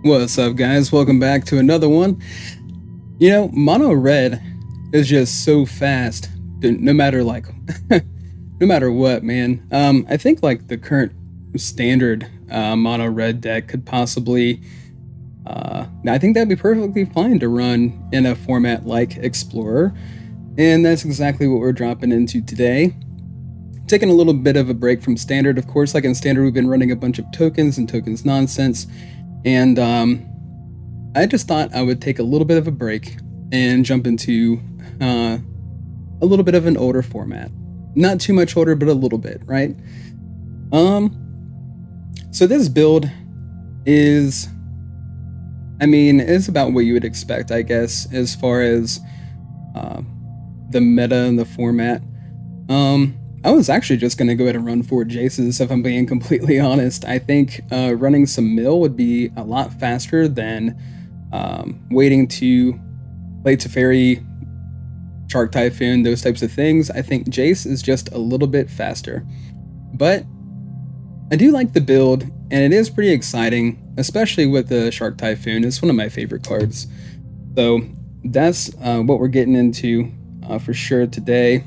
What's up, guys? Welcome back to another one. Mono red is just so fast, no matter no matter what, man. I think like the current standard mono red deck could possibly, I think that'd be perfectly fine to run in a format like Explorer, and that's exactly what we're dropping into today. Taking a little bit of a break from standard, of course. Like in standard, we've been running a bunch of tokens and tokens nonsense. And I just thought I would take a little bit of a break and jump into a little bit of an older format. Not too much older, but a little bit, right? So this build is, it's about what you would expect, I guess, as far as the meta and the format. I was actually just going to go ahead and run 4 Jaces, if I'm being completely honest. I think running some mill would be a lot faster than waiting to play Teferi, Shark Typhoon, those types of things. I think Jace is just a little bit faster. But I do like the build, and it is pretty exciting, especially with the Shark Typhoon. It's one of my favorite cards. So that's what we're getting into for sure today.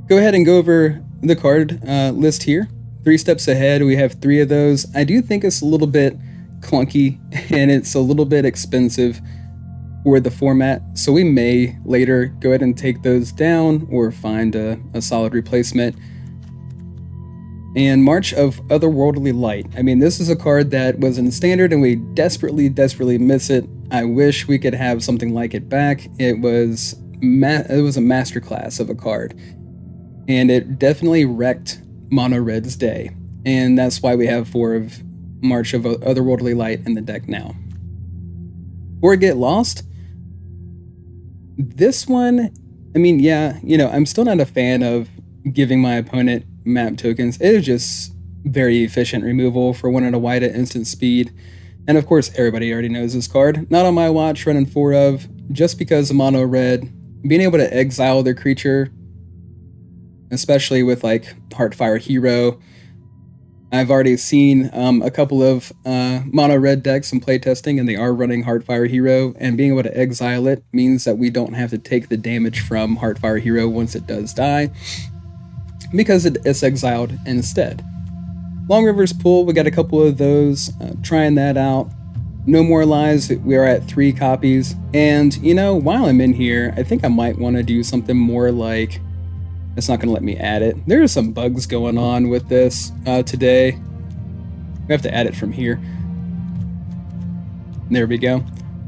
Go ahead and go over the card list here. 3 steps ahead, we have 3 of those. I do think it's a little bit clunky and it's a little bit expensive for the format, so we may later go ahead and take those down or find a solid replacement. And March of Otherworldly Light. This is a card that was in standard and we desperately miss it. I wish we could have something like it back. It was a masterclass of a card. And it definitely wrecked Mono Red's day. And that's why we have 4 of March of Otherworldly Light in the deck now. Or Get Lost. This one, I'm still not a fan of giving my opponent map tokens. It is just very efficient removal for 1 and a white at instant speed. And of course, everybody already knows this card. Not on my watch, running 4 of, just because of Mono Red. Being able to exile their creature, especially with like Heartfire Hero. I've already seen a couple of mono red decks in playtesting, and they are running Heartfire Hero, and being able to exile it means that we don't have to take the damage from Heartfire Hero once it does die, because it's exiled instead. Long River's Pool, we got a couple of those, trying that out. No More Lies, we are at 3 copies, and while I'm in here, I think I might want to do something more like, it's not going to let me add it. There are some bugs going on with this today. We have to add it from here. There we go.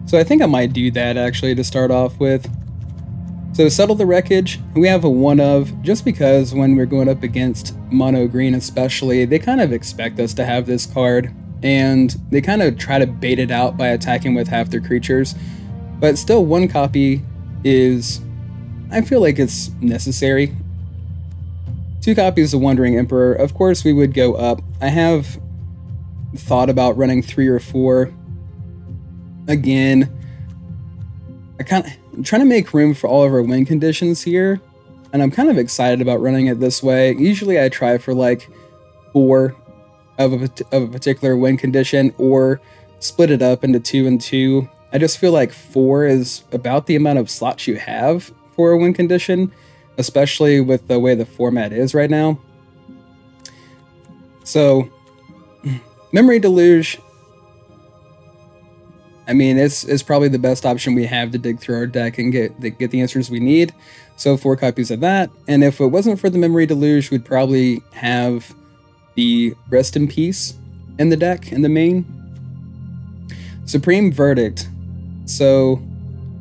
So I think I might do that actually to start off with. So Settle the Wreckage, we have a 1 of, just because when we're going up against mono green especially, they kind of expect us to have this card, and they kind of try to bait it out by attacking with half their creatures. But still, 1 copy is, I feel like it's necessary. 2 copies of Wandering Emperor. Of course, we would go up. I have thought about running 3 or 4. Again, I'm trying to make room for all of our win conditions here, and I'm kind of excited about running it this way. Usually I try for like 4 of a particular win condition, or split it up into 2 and 2. I just feel like 4 is about the amount of slots you have for a win condition, especially with the way the format is right now. So, Memory Deluge, it's probably the best option we have to dig through our deck and get the answers we need. So 4 copies of that. And if it wasn't for the Memory Deluge, we'd probably have the Rest in Peace in the deck, in the main. Supreme Verdict. So,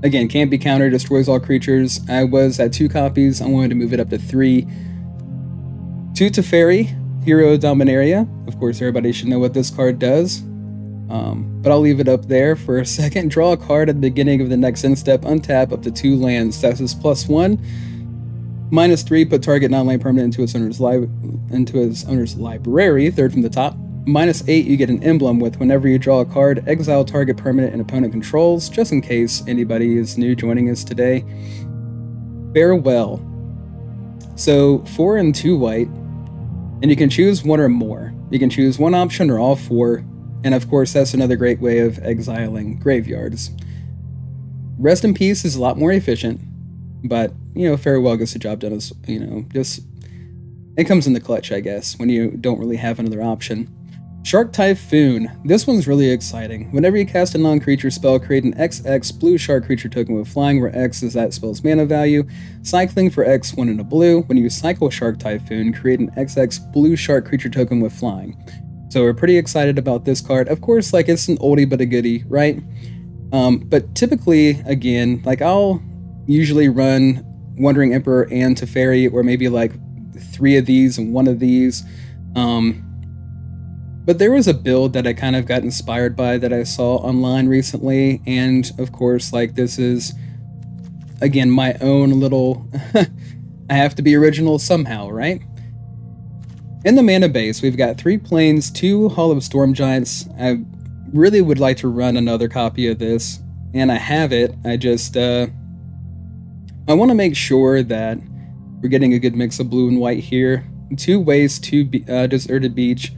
again, can't be countered, destroys all creatures. I was at 2 copies. I wanted to move it up to 3. 2 Teferi, Hero Dominaria. Of course, everybody should know what this card does. But I'll leave it up there for a second. Draw a card at the beginning of the next end step. Untap up to 2 lands. Stats is +1. -3, put target non-land permanent into its owner's library. 3rd from the top. -8, you get an emblem with whenever you draw a card, exile target permanent and opponent controls, just in case anybody is new joining us today. Farewell. So 4 and 2 white, and you can choose 1 or more. You can choose 1 option or all 4. And of course, that's another great way of exiling graveyards. Rest in Peace is a lot more efficient, but, Farewell gets the job done as, just, it comes in the clutch, I guess, when you don't really have another option. Shark Typhoon. This one's really exciting. Whenever you cast a non-creature spell, create an XX blue shark creature token with flying, where X is that spell's mana value. Cycling for X, 1 and a blue. When you cycle Shark Typhoon, create an XX blue shark creature token with flying. So we're pretty excited about this card. Of course, it's an oldie but a goodie, right? But typically, again, I'll usually run Wandering Emperor and Teferi, or maybe 3 of these and 1 of these. But there was a build that I kind of got inspired by that I saw online recently, and of course, this is, again, my own little, I have to be original somehow, right? In the mana base, we've got 3 planes, 2 Hall of Storm Giants. I really would like to run another copy of this, and I have it. I just, I want to make sure that we're getting a good mix of blue and white here. 2 Waste, 2 Deserted Beach,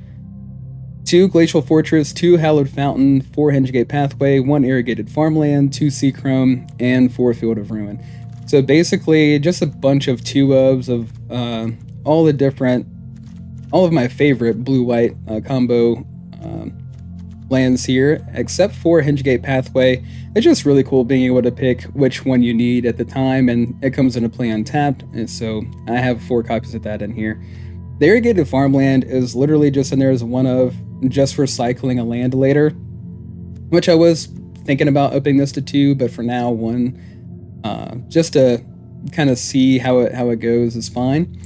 2 Glacial Fortress, 2 Hallowed Fountain, 4 Hingegate Pathway, 1 Irrigated Farmland, 2 Sea Chrome, and 4 Field of Ruin. So basically, just a bunch of 2-ofs of all of my favorite blue-white combo lands here, except for Hingegate Pathway. It's just really cool being able to pick which one you need at the time, and it comes into play untapped, and so I have 4 copies of that in here. The Irrigated Farmland is literally just in there as one of, just for cycling a land later, which I was thinking about upping this to 2, but for now 1, just to kind of see how it goes is fine.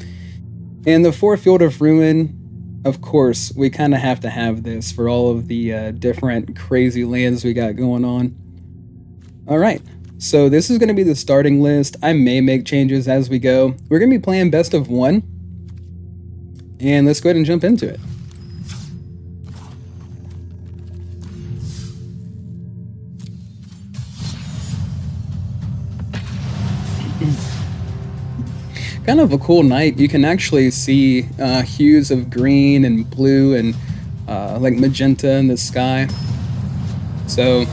And the 4 Field of Ruin, of course, we kind of have to have this for all of the different crazy lands we got going on. All right, so this is going to be the starting list. I may make changes as we go. We're going to be playing best of 1. And let's go ahead and jump into it. Kind of a cool night. You can actually see hues of green and blue and magenta in the sky. So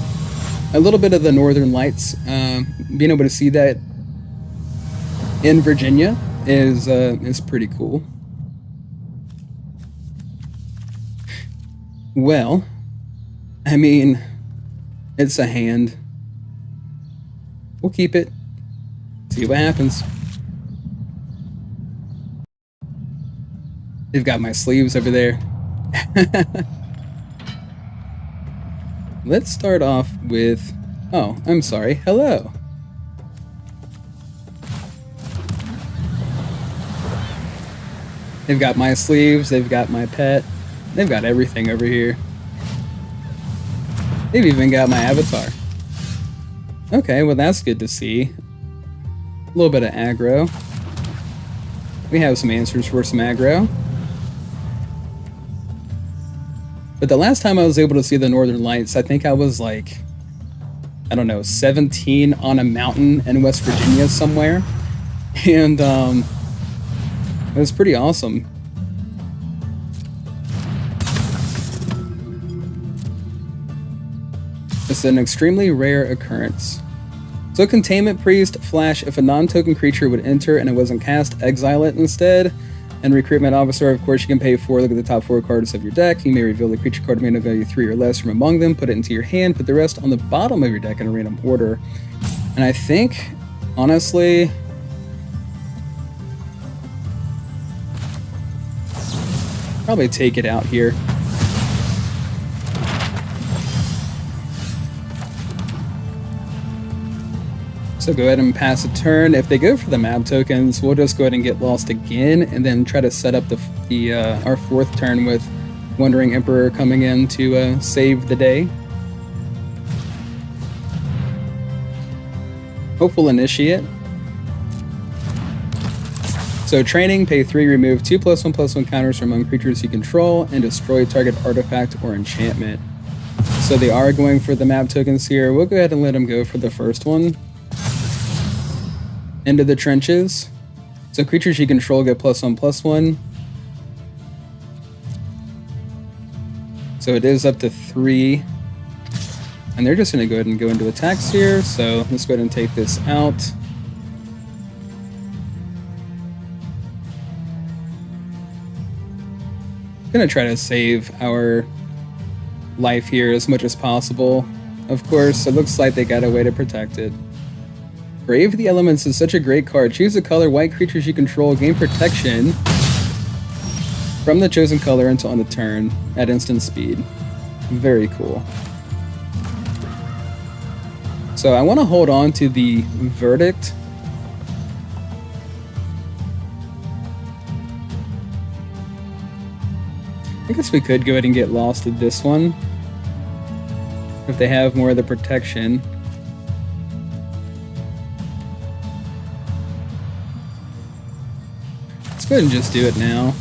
a little bit of the northern lights, being able to see that in Virginia is pretty cool. Well, I mean, it's a hand. We'll keep it. See what happens. They've got my sleeves over there. Let's start off with... Oh, I'm sorry. Hello. They've got my sleeves. They've got my pet. They've got everything over here. They've even got my avatar. Okay, well that's good to see. A little bit of aggro. We have some answers for some aggro. But the last time I was able to see the Northern Lights, I think I was 17 on a mountain in West Virginia somewhere. And it was pretty awesome. It's an extremely rare occurrence. So Containment Priest, flash, if a non-token creature would enter and it wasn't cast, exile it instead. And Recruitment Officer, of course, you can pay 4, look at the top 4 cards of your deck. You may reveal the creature card mana value 3 or less from among them, put it into your hand, put the rest on the bottom of your deck in a random order. And I think, honestly... probably take it out here. So go ahead and pass a turn. If they go for the map tokens, we'll just go ahead and get lost again, and then try to set up our 4th turn with Wandering Emperor coming in to save the day. Hopeful Initiate. So training, pay 3, remove 2+1/+1 counters from among creatures you control, and destroy target artifact or enchantment. So they are going for the map tokens here. We'll go ahead and let them go for the first one. Into the Trenches. So creatures you control get +1/+1. So it is up to 3. And they're just going to go ahead and go into attacks here. So let's go ahead and take this out. Gonna try to save our life here as much as possible. Of course, it looks like they got a way to protect it. Brave the Elements is such a great card. Choose a color, white creatures you control gain protection from the chosen color until on the turn at instant speed. Very cool. So I want to hold on to the Verdict. I guess we could go ahead and get lost at this one if they have more of the protection. Let's go ahead and just do it now.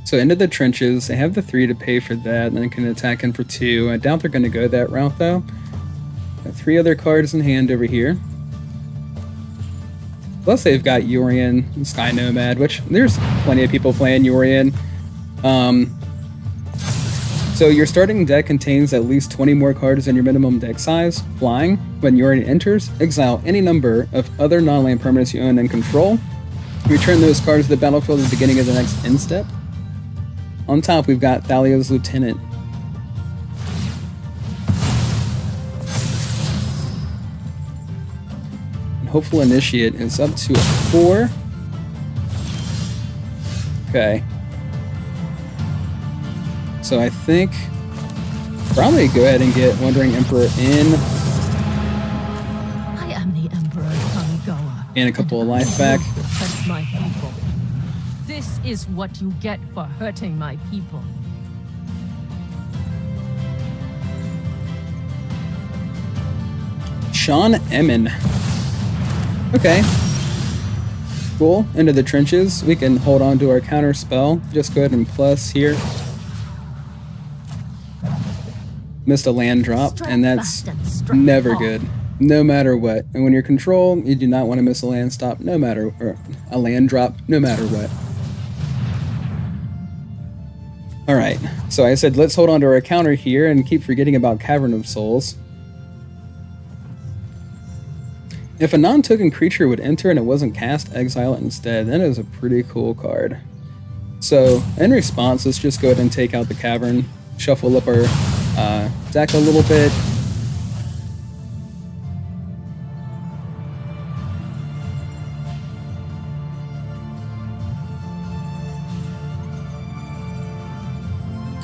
So into the trenches, they have the 3 to pay for that, and then can attack in for 2. I doubt they're going to go that route though. Got 3 other cards in hand over here. Plus they've got Yorion, Sky Nomad, which there's plenty of people playing Yorion. So your starting deck contains at least 20 more cards than your minimum deck size. Flying, when Yorion enters, exile any number of other non-land permanents you own and control. Return those cards to the battlefield at the beginning of the next end step. On top, we've got Thalio's Lieutenant. Hopeful Initiate is up to a 4. Okay. So I think probably go ahead and get Wandering Emperor in. I am the Emperor Kamigawa. And a couple of life back. Protect my people. This is what you get for hurting my people. Sean Emin. Okay. Cool. Into the trenches. We can hold on to our counter spell. Just go ahead and plus here. Missed a land drop, and that's never good. No matter what. And when you're control, you do not want to miss a land stop, no matter, or a land drop, no matter what. Alright, so I said let's hold on to our counter here and keep forgetting about Cavern of Souls. If a non-token creature would enter and it wasn't cast, exile it instead. That is a pretty cool card. So, in response, let's just go ahead and take out the Cavern, shuffle up our deck a little bit.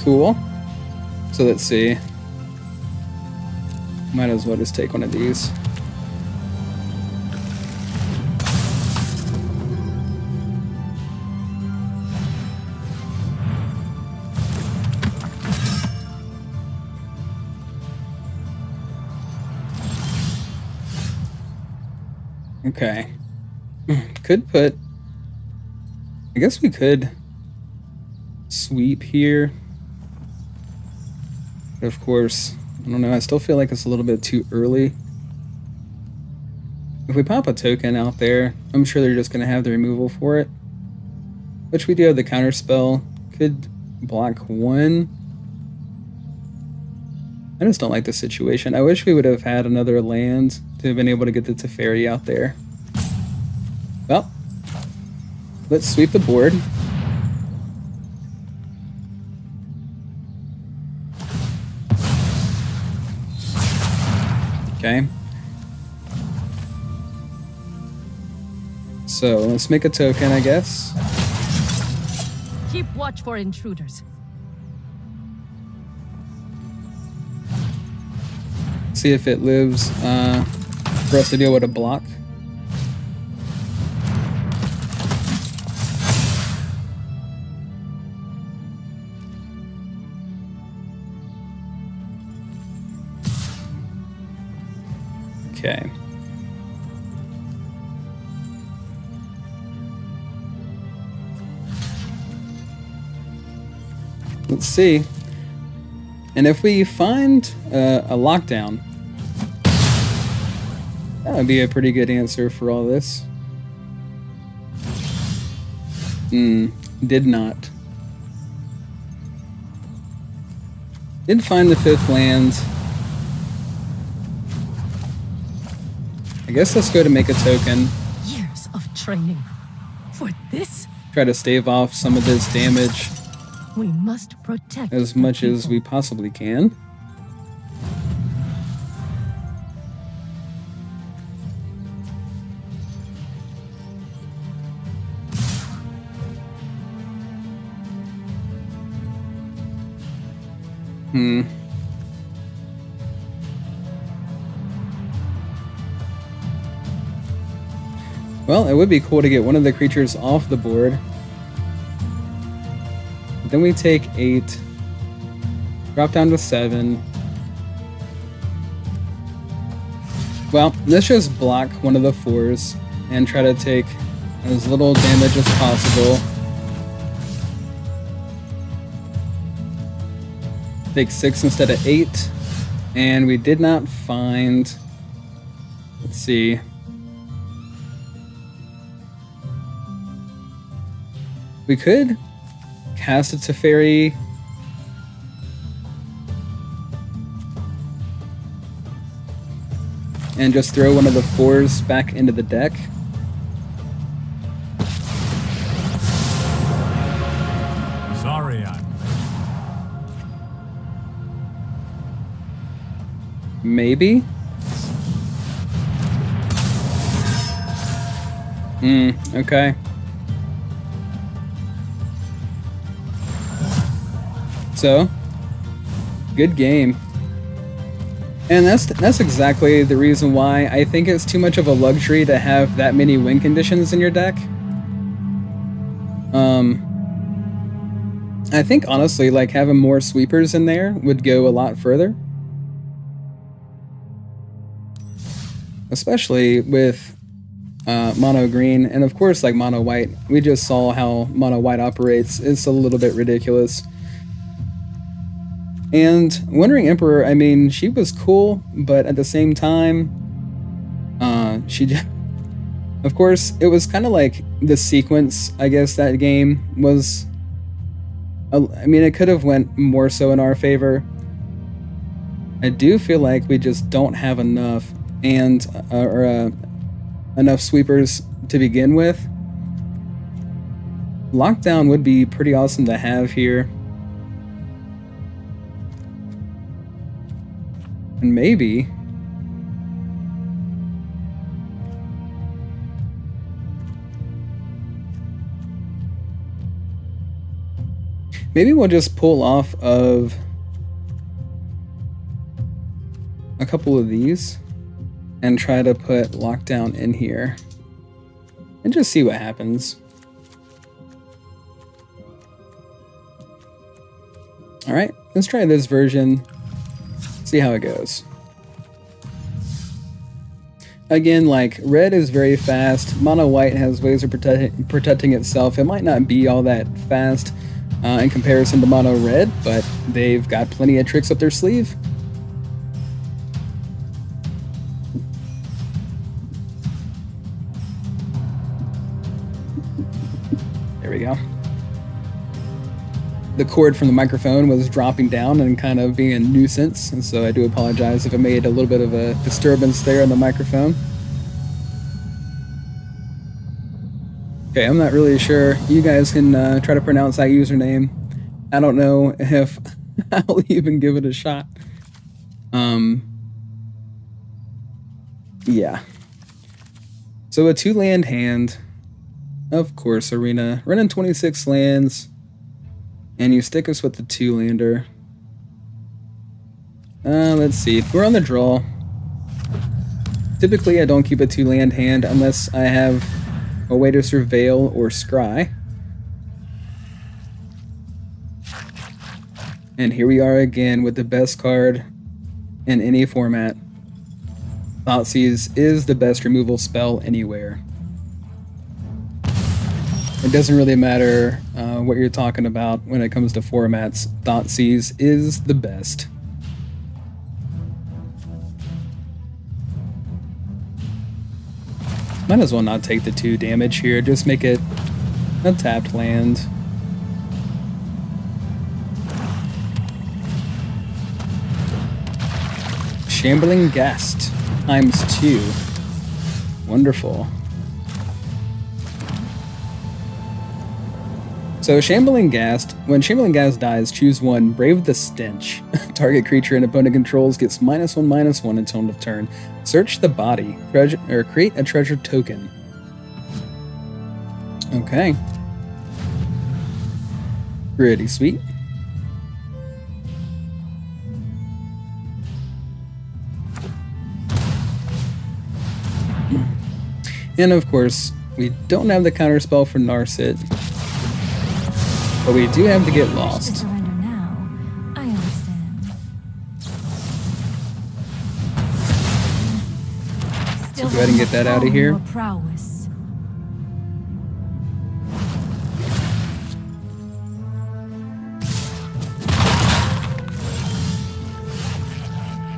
Cool. So let's see. Might as well just take one of these. Okay. Could put... I guess we could sweep here. But of course, I don't know, I still feel like it's a little bit too early. If we pop a token out there, I'm sure they're just going to have the removal for it. Which we do have the counter spell. Could block 1. I just don't like the situation. I wish we would have had another land to have been able to get the Teferi out there. Well, let's sweep the board. Okay. So let's make a token, I guess. Keep watch for intruders. See if it lives for us to deal with a block. Okay. Let's see. And if we find a lockdown, that would be a pretty good answer for all this. Did not. Did find the 5th land. I guess let's go to make a token. Years of training. For this, Try to stave off some of this damage we must protect as the much as people. we possibly can. Well, it would be cool to get one of the creatures off the board. But then we take 8, drop down to 7. Well, let's just block one of the 4s and try to take as little damage as possible. Take 6 instead of 8. And we did not find... Let's see. We could cast a Teferi. And just throw one of the 4s back into the deck. Zorius. Maybe? Okay. So, good game. And that's exactly the reason why I think it's too much of a luxury to have that many win conditions in your deck. I think honestly, like, having more sweepers in there would go a lot further. Especially with mono green, and of course like mono white. We just saw how mono white operates. It's a little bit ridiculous. And Wandering Emperor, I mean, she was cool, but at the same time, she just... Of course, it was kind of like the sequence, I guess, that game was... I mean, it could have went more so in our favor. I do feel like we just don't have enough, and enough sweepers to begin with. Lockdown would be pretty awesome to have here. And maybe... maybe we'll just pull off of a couple of these and try to put Lockdown in here. And just see what happens. Alright, let's try this version. See how it goes. Again, like, red is very fast. Mono white has ways of protecting itself. It might not be all that fast in comparison to mono red, but they've got plenty of tricks up their sleeve. There we go. The cord from the microphone was dropping down and kind of being a nuisance, and so I do apologize if it made a little bit of a disturbance there on the microphone. Okay, I'm not really sure. You guys can try to pronounce that username. I don't know if I'll even give it a shot. Yeah. So a 2-land hand. Of course, Arena. Running 26 lands. And you stick us with the 2-lander. Let's see. We're on the draw. Typically, I don't keep a 2-land hand unless I have a way to surveil or scry. And here we are again with the best card in any format. Thoughtseize is the best removal spell anywhere. It doesn't really matter what you're talking about when it comes to formats. Thoughtseize is the best. Might as well not take the 2 damage here. Just make it A tapped land. Shambling Guest ×2. Wonderful. So Shambling Ghast, when Shambling Ghast dies, choose one, Brave the Stench. Target creature an opponent controls gets -1/-1 until end of turn. Search the body, or create a treasure token. Okay. Pretty sweet. And of course, we don't have the counterspell for Narset. But we do have to get lost. Surrender now. I understand. So go ahead and get that out of here. Prowess.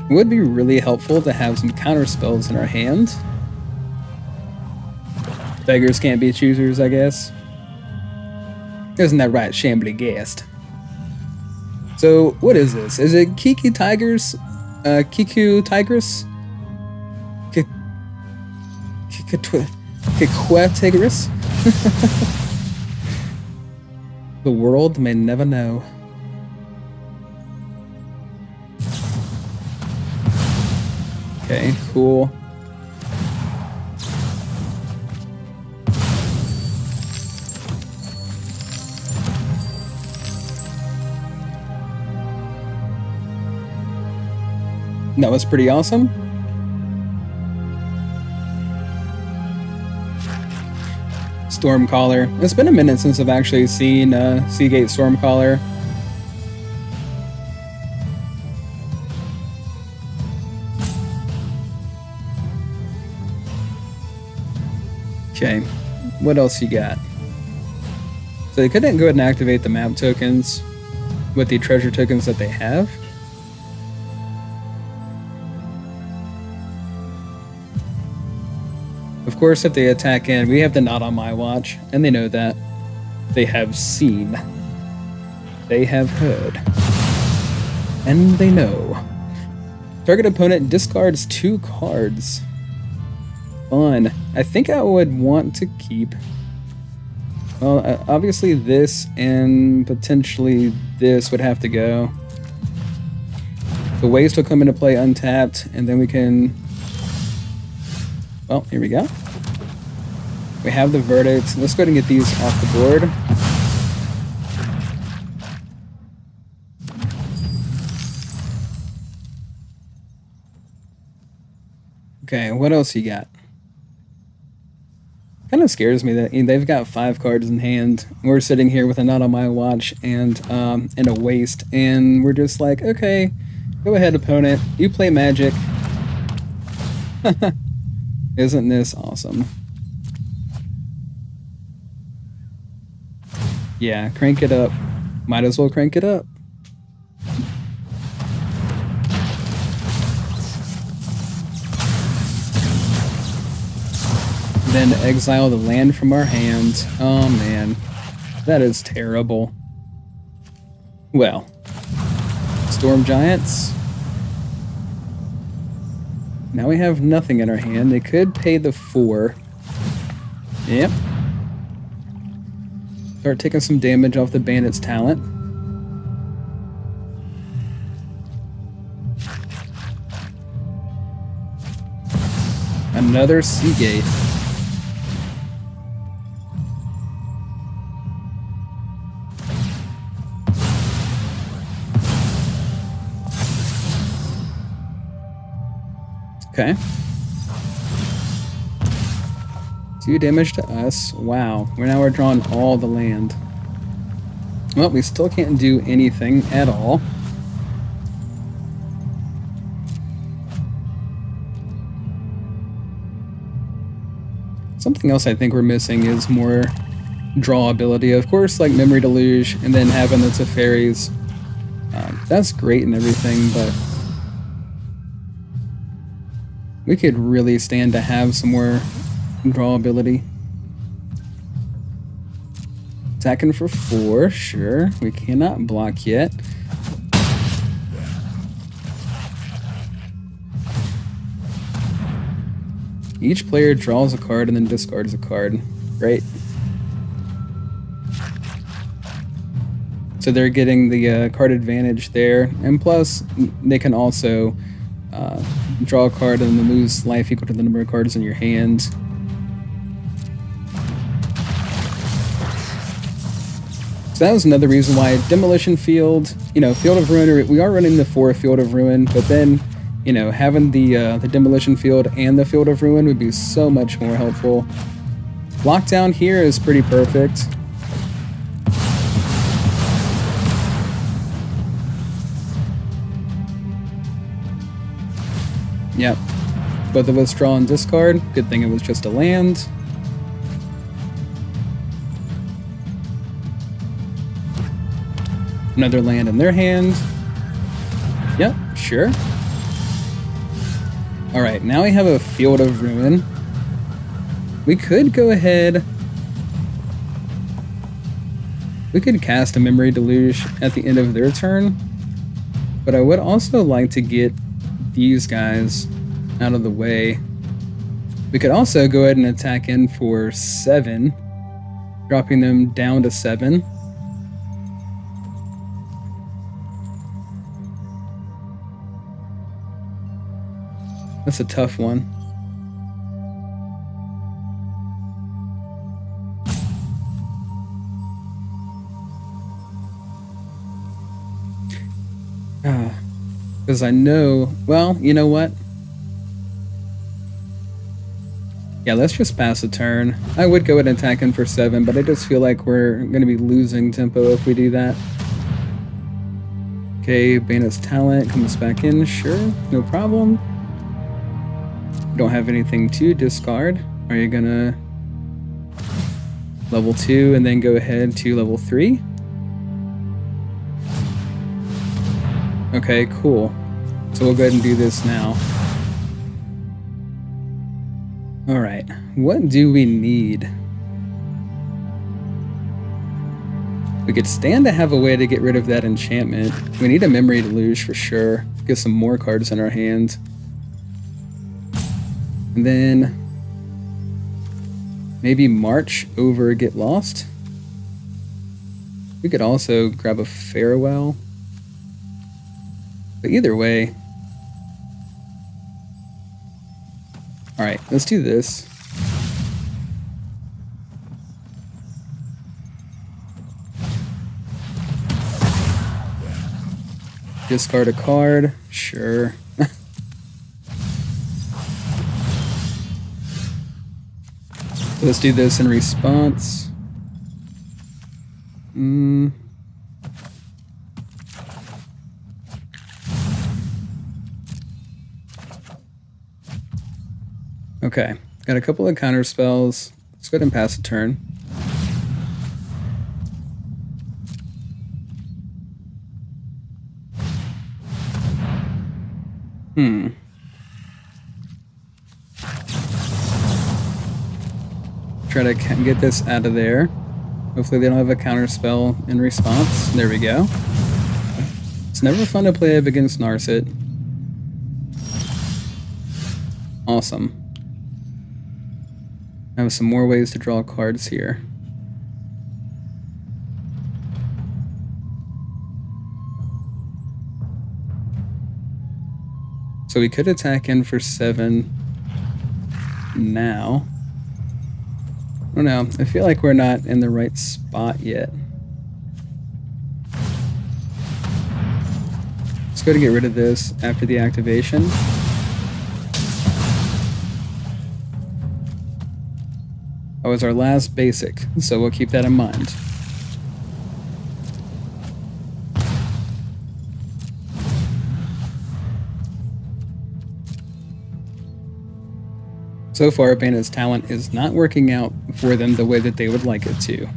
It would be really helpful to have some counter spells in our hand. Beggars can't be choosers, I guess. Isn't that right, Shambling Ghast? So, what is this? Is it Kiku Tigers? Kiku Tigris? Kikwa Tigris? The world may never know. Okay, cool. That was pretty awesome. Stormcaller. It's been a minute since I've actually seen Seagate Stormcaller. Okay, what else you got? So they couldn't go ahead and activate the map tokens with the treasure tokens that they have. Of course, if they attack in, we have the Not on My Watch, and they know that. They have seen. They have heard. And they know. Target opponent discards 2 cards. Fun. I think I would want to keep... Well, obviously this and potentially this would have to go. The waste will come into play untapped, and then we can... Well, here we go. We have the verdict. Let's go ahead and get these off the board. Okay, what else you got? Kind of scares me that they've got 5 cards in hand. We're sitting here with a Not on My Watch and a waste, and we're just like, okay, go ahead, opponent. You play Magic. Isn't this awesome? Yeah, crank it up. Might as well crank it up. Then exile the land from our hands. Oh man, that is terrible. Well, Storm Giants. Now we have nothing in our hand. They could pay the 4. Yep. Start taking some damage off the bandit's talent. Another Seagate. Okay. 2 damage to us. Wow. We're drawing all the land. Well, we still can't do anything at all. Something else I think we're missing is more draw ability. Of course, like Memory Deluge and then having the Teferis. That's great and everything, but we could really stand to have some more draw ability. Attacking for 4, sure. We cannot block yet. Each player draws a card and then discards a card. Great. So they're getting the card advantage there. And plus, they can also draw a card and then lose life equal to the number of cards in your hand. So that was another reason why Demolition Field, Field of Ruin, we are running the 4 Field of Ruin, but then, having the Demolition Field and the Field of Ruin would be so much more helpful. Lockdown here is pretty perfect. Yep. Both of us draw and discard. Good thing it was just a land. Another land in their hand. Yep, sure. Alright, now we have a Field of Ruin. We could go ahead. We could cast a Memory Deluge at the end of their turn. But I would also like to get these guys out of the way. We could also go ahead and attack in for 7, dropping them down to 7. That's a tough one. Because I know, well, you know what? Yeah, let's just pass a turn. I would go ahead and attack in for 7, but I just feel like we're going to be losing tempo if we do that. Okay, Bandit's Talent comes back in, sure, no problem. Don't have anything to discard. Are you gonna level 2 and then go ahead to level 3? Okay, cool. So we'll go ahead and do this now. Alright, what do we need? We could stand to have a way to get rid of that enchantment. We need a Memory Deluge for sure. Get some more cards in our hand. And then maybe march over Get Lost. We could also grab a Farewell. But either way. Alright, let's do this. Discard a card, sure. Let's do this in response. Okay, got a couple of counter spells. Let's go ahead and pass a turn. Try to get this out of there. Hopefully they don't have a counter spell in response. There we go. It's never fun to play up against Narset. Awesome. I have some more ways to draw cards here. So we could attack in for 7 now. I don't know. I feel like we're not in the right spot yet. Let's go to get rid of this after the activation. That was our last basic, so we'll keep that in mind. So far, Bandit's Talent is not working out for them the way that they would like it to.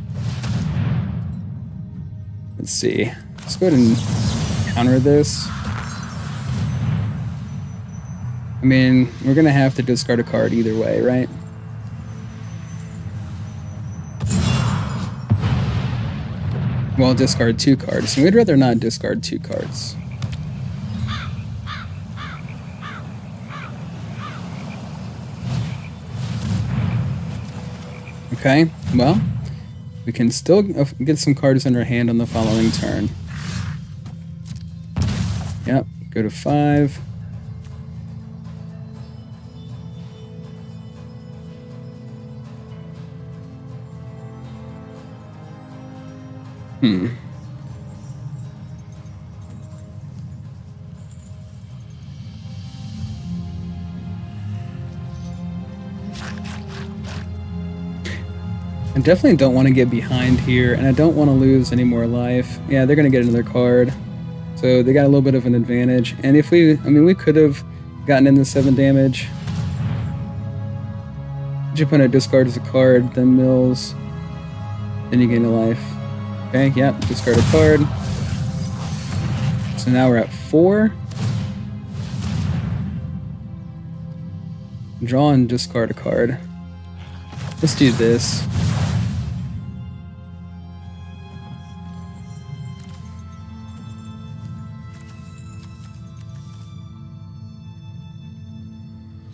Let's see. Let's go ahead and counter this. I mean, we're going to have to discard a card either way, right? Well, discard 2 cards. So we'd rather not discard 2 cards. Okay, well, we can still get some cards in our hand on the following turn. Yep, go to 5. I definitely don't want to get behind here, and I don't want to lose any more life. Yeah, they're going to get another card. So they got a little bit of an advantage. And if we, I mean, we could have gotten in the 7 damage. Your opponent discards a card, then mills. Then you gain a life. Okay, yep, discard a card. So now we're at 4. Draw and discard a card. Let's do this.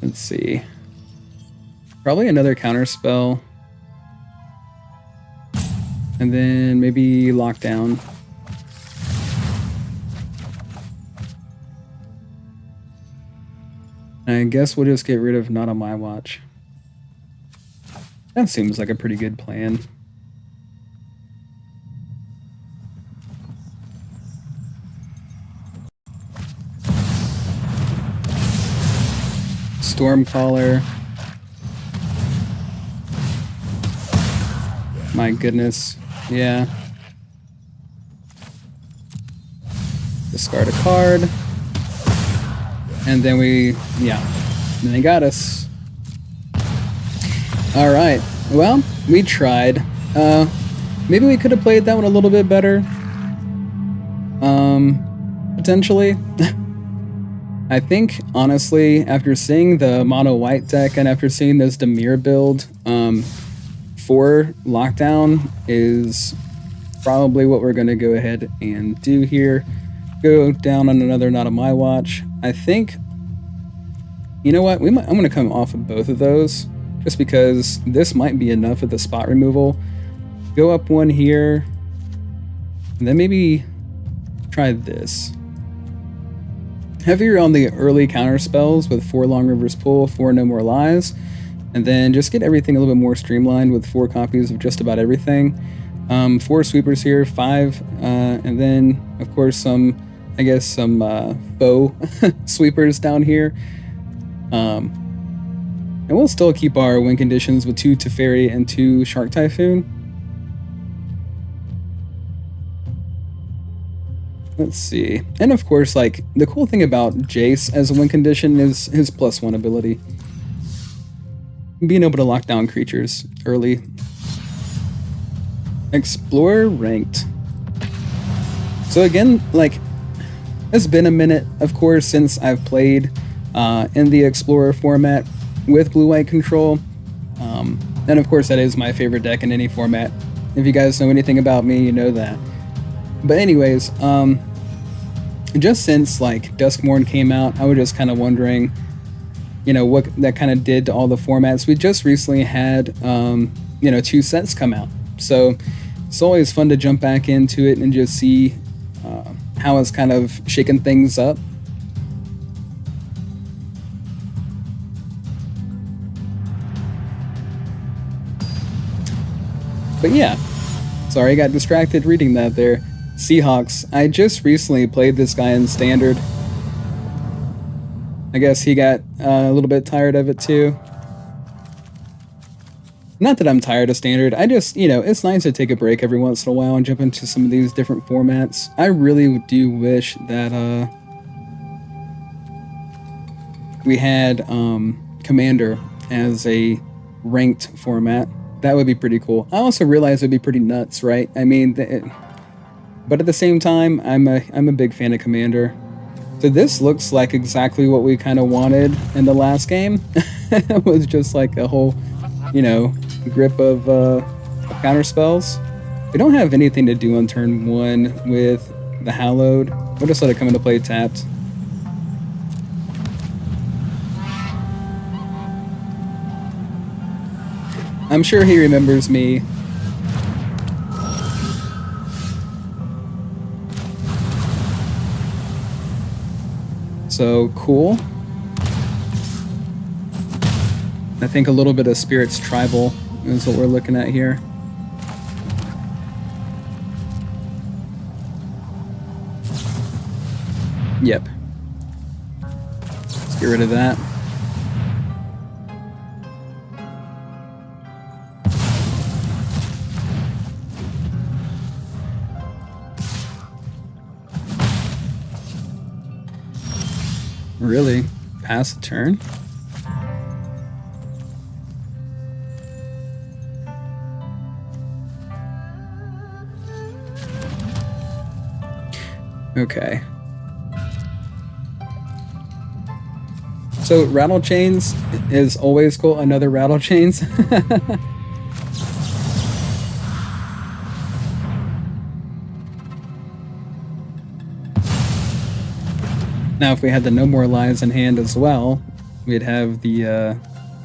Let's see. Probably another counter spell. And then maybe lockdown. I guess we'll just get rid of Not on My Watch. That seems like a pretty good plan. Stormcaller. My goodness. Yeah. Discard a card. And then then they got us. Alright. Well, we tried. Maybe we could have played that one a little bit better. Potentially. I think, honestly, after seeing the mono white deck and after seeing this Dimir build, 4 lockdown is probably what we're going to go ahead and do here. Go down on another Not on My Watch. I think, you know what, I'm going to come off of both of those, just because this might be enough of the spot removal. Go up 1 here, and then maybe try this. Heavier on the early counter spells with 4 Long Rivers Pull, 4 No More Lies, and then just get everything a little bit more streamlined with 4 copies of just about everything. 4 sweepers here, 5, and then of course some bow sweepers down here. And we'll still keep our win conditions with 2 Teferi and 2 Shark Typhoon. Let's see. And of course, like, the cool thing about Jace as a win condition is his +1 ability. Being able to lock down creatures early. Explorer ranked. So again, like, it's been a minute, of course, since I've played in the Explorer format with blue-white control. And of course, that is my favorite deck in any format. If you guys know anything about me, you know that. But anyways, just since like Duskmourn came out, I was just kind of wondering, you know, what that kind of did to all the formats. We just recently had, 2 sets come out. So it's always fun to jump back into it and just see how it's kind of shaking things up. But yeah, sorry, I got distracted reading that there. Seahawks. I just recently played this guy in Standard. I guess he got a little bit tired of it too. Not that I'm tired of Standard, I just, it's nice to take a break every once in a while and jump into some of these different formats. I really do wish that we had Commander as a ranked format. That would be pretty cool. I also realize it'd be pretty nuts, right? I mean, but at the same time, I'm a big fan of Commander. So this looks like exactly what we kind of wanted in the last game. It was just like a whole, grip of counter spells. We don't have anything to do on turn 1 with the Hallowed. We'll just let it come into play tapped. I'm sure he remembers me. So, cool. I think a little bit of Spirit's Tribal is what we're looking at here. Yep. Let's get rid of that. Really? Pass the turn? Okay. So rattle chains is always cool. Another rattle chains. Now, if we had the No More Lies in hand as well, we'd have the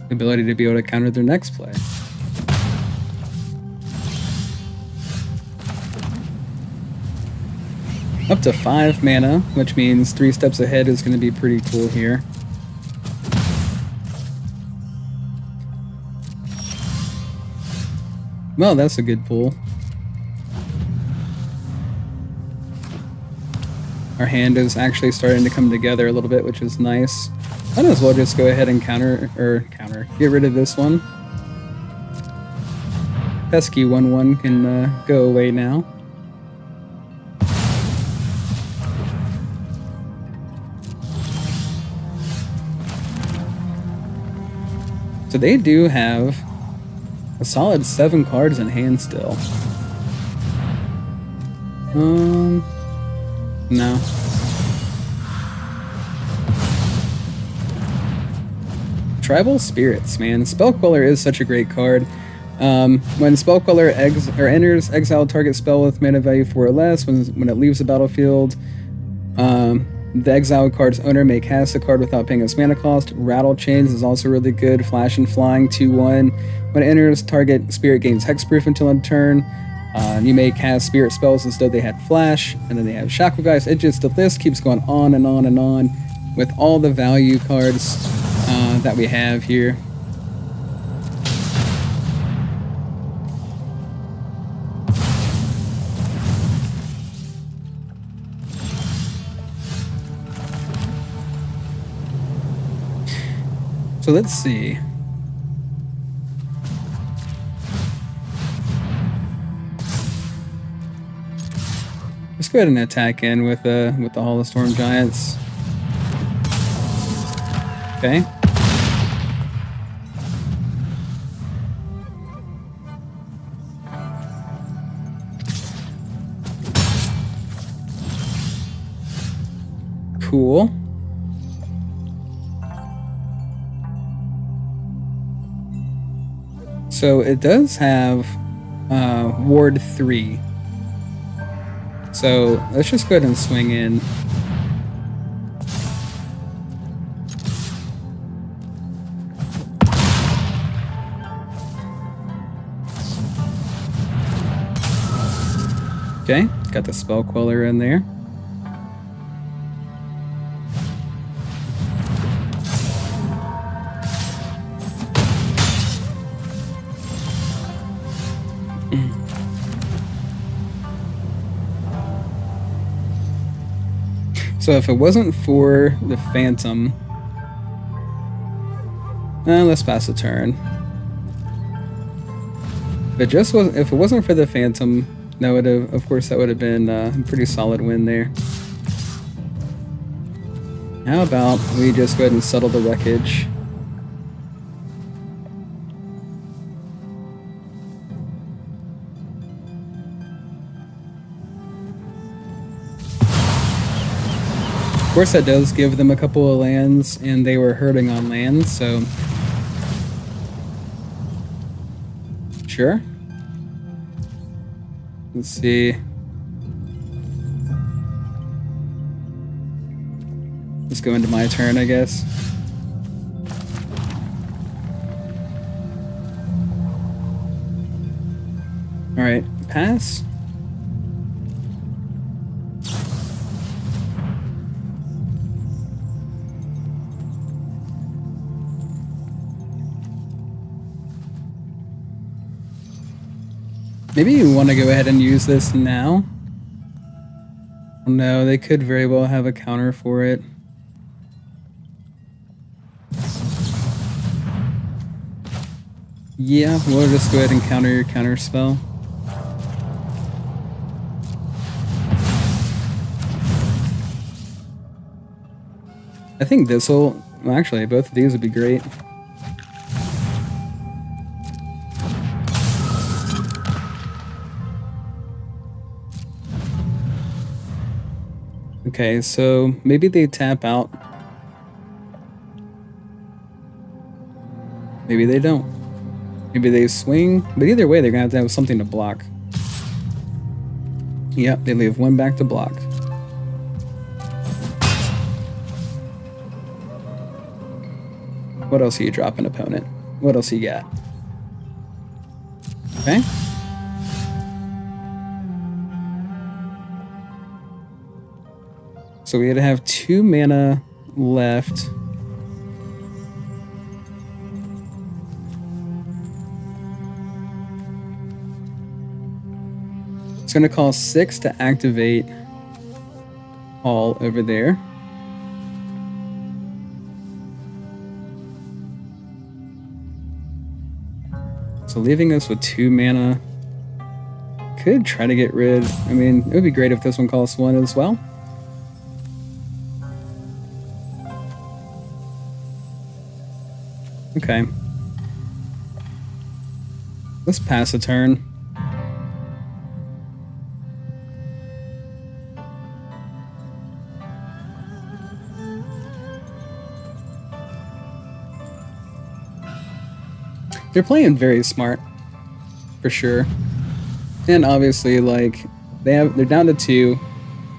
ability to be able to counter their next play. Up to 5 mana, which means 3 steps ahead is going to be pretty cool here. Well, that's a good pull. Our hand is actually starting to come together a little bit, which is nice. Might as well just go ahead and get rid of this one. Pesky 1/1 can go away now. So they do have a solid 7 cards in hand still. No. Tribal Spirits, man. Spellqueller is such a great card. When Spellqueller enters, exile target spell with mana value 4 or less. When it leaves the battlefield, the exiled card's owner may cast the card without paying its mana cost. Rattle Chains is also really good. Flash and Flying 2/1. When it enters, target spirit gains hexproof until end turn. You may cast spirit spells as though they had flash, and then they have Shackle Guys. The list keeps going on and on and on with all the value cards that we have here. So let's see. Let's go ahead and attack in with the Hall of Storm Giants. Okay. Cool. So it does have Ward 3. So let's just go ahead and swing in. Okay, got the Spell Queller in there. So if it wasn't for the Phantom, let's pass a turn. If it wasn't for the Phantom, that would have, of course, that would have been a pretty solid win there. How about we just go ahead and settle the wreckage? Of course, that does give them a couple of lands, and they were hurting on lands, so sure. Let's see. Let's go into my turn, I guess. Alright, pass. Maybe you want to go ahead and use this now. No, they could very well have a counter for it. Yeah, we'll just go ahead and counter your counter spell. I think this'll... Well, actually, both of these would be great. Okay, so maybe they tap out. Maybe they don't. Maybe they swing. But either way, they're gonna have to have something to block. Yep, they leave one back to block. What else are you dropping, opponent? What else you got? Okay. So we had to have 2 mana left. It's going to cost 6 to activate all over there. So leaving us with 2 mana. Could try to get rid. I mean, it would be great if this one costs 1 as well. Okay. Let's pass a turn. They're playing very smart, for sure. And obviously, like, they're down to 2.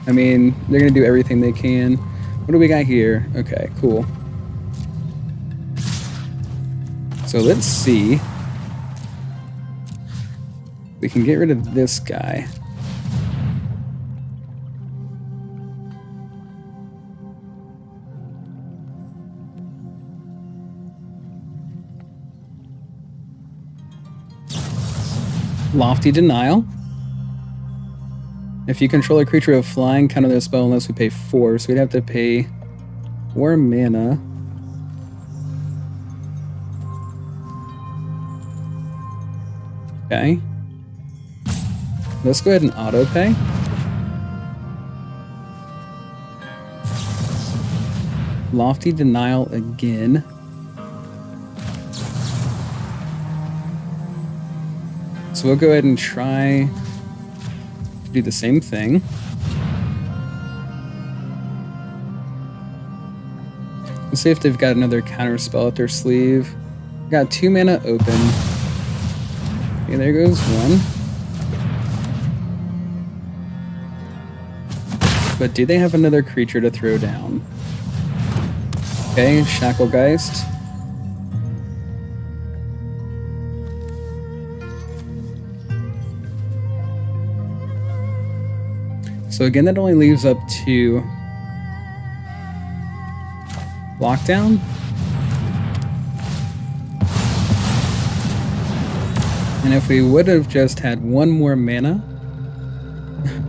I mean, they're gonna do everything they can. What do we got here? Okay, cool. So let's see. We can get rid of this guy. Lofty Denial. If you control a creature with flying, counter their spell unless we pay 4. So we'd have to pay 4 mana. Okay. Let's go ahead and auto pay. Lofty Denial again. So we'll go ahead and try to do the same thing. Let's see if they've got another counter spell up their sleeve. Got 2 mana open. Okay, there goes 1. But do they have another creature to throw down? Okay, Shacklegeist. So again, that only leaves up to Lockdown. And if we would have just had 1 more mana,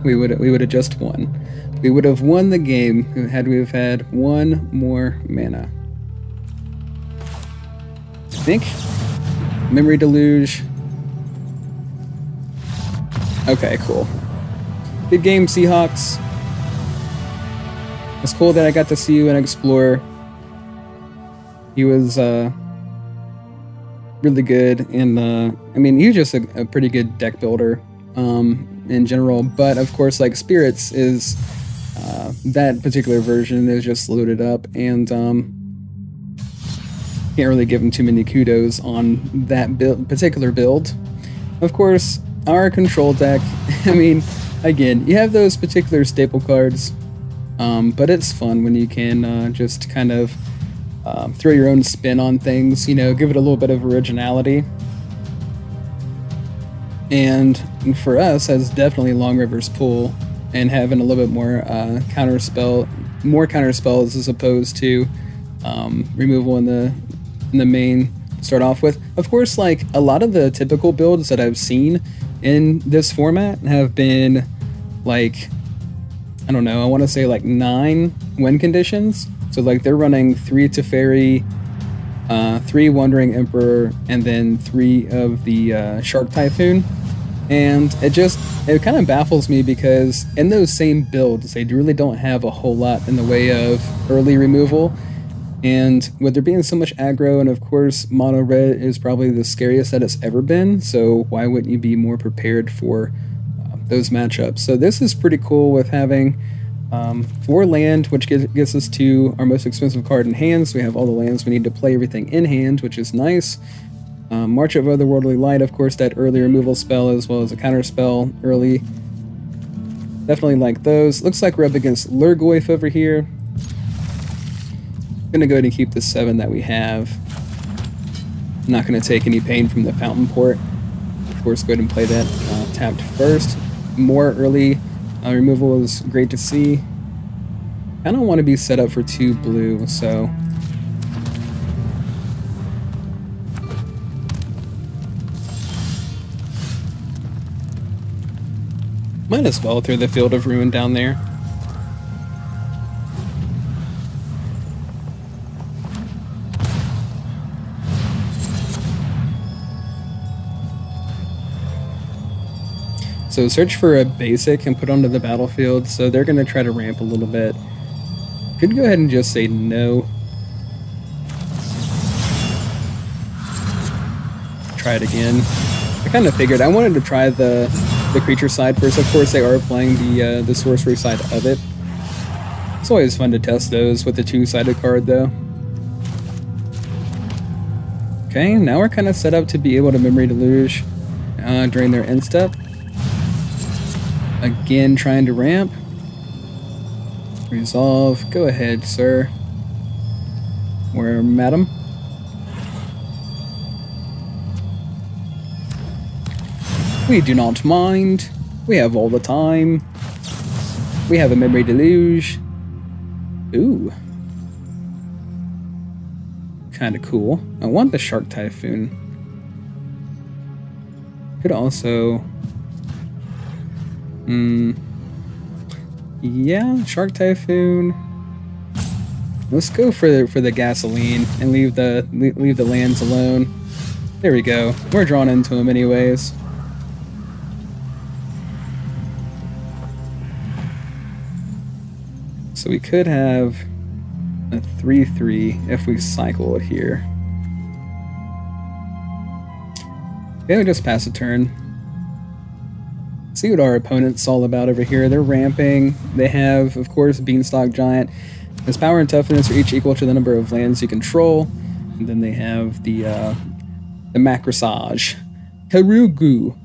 we would have just won. We would have won the game had we have had 1 more mana. I think. Memory Deluge. Okay, cool. Good game, Seahawks. It's cool that I got to see you and Explorer. He was really good, and I mean, he's just a pretty good deck builder in general. But of course, like Spirits is that particular version is just loaded up, and can't really give him too many kudos on that particular build. Of course, our control deck, I mean, again, you have those particular staple cards, but it's fun when you can just kind of throw your own spin on things, you know, give it a little bit of originality. And for us, as definitely Long River's Pool, and having a little bit more counter spells as opposed to removal in the main to start off with. Of course, like a lot of the typical builds that I've seen in this format have been like, I don't know, I want to say like 9 win conditions. So like they're running 3 Teferi, 3 Wandering Emperor, and then 3 of the Shark Typhoon. And it kind of baffles me because in those same builds, they really don't have a whole lot in the way of early removal. And with there being so much aggro, and of course, mono red is probably the scariest that it's ever been, so why wouldn't you be more prepared for those matchups? So this is pretty cool with having 4 land, which gets us to our most expensive card in hand. So we have all the lands we need to play everything in hand, which is nice. March of Otherworldly Light, of course, that early removal spell as well as a counter spell early. Definitely like those. Looks like we're up against Lurgoyf over here. Gonna go ahead and keep the 7 that we have. Not gonna take any pain from the Fountain Port. Of course, go ahead and play that tapped first. More early removal is great to see. I don't want to be set up for 2 blue, so might as well throw the Field of Ruin down there. So search for a basic and put onto the battlefield. So they're going to try to ramp a little bit. Could go ahead and just say no. Try it again. I kind of figured I wanted to try the creature side first. Of course, they are playing the sorcery side of it. It's always fun to test those with the 2-sided card, though. Okay, now we're kind of set up to be able to Memory Deluge during their end step. Again, trying to ramp. Resolve. Go ahead, sir. Where, madam? We do not mind. We have all the time. We have a Memory Deluge. Ooh. Kind of cool. I want the Shark Typhoon. Could also... yeah, Shark Typhoon. Let's go for the gasoline and leave the lands alone. There we go. We're drawn into them anyways. So we could have a 3/3 if we cycle it here. Okay, we just pass a turn. See what our opponent's all about over here. They're ramping. They have, of course, Beanstalk Giant. His power and toughness are each equal to the number of lands you control. And then they have the Macrosage. Karugu.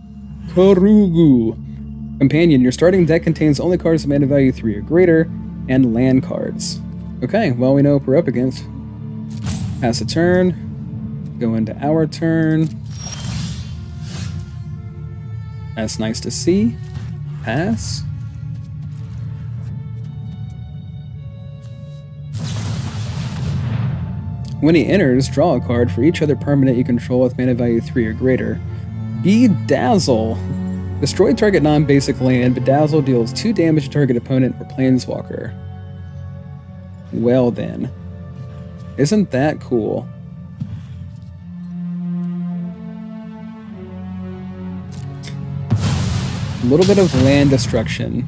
Companion, your starting deck contains only cards of mana value 3 or greater, and land cards. Okay, well, we know what we're up against. Pass a turn. Go into our turn. That's nice to see. Pass. When he enters, draw a card for each other permanent you control with mana value 3 or greater. Bedazzle. Destroy target non-basic land. Bedazzle deals 2 damage to target opponent or planeswalker. Well then. Isn't that cool? A little bit of land destruction.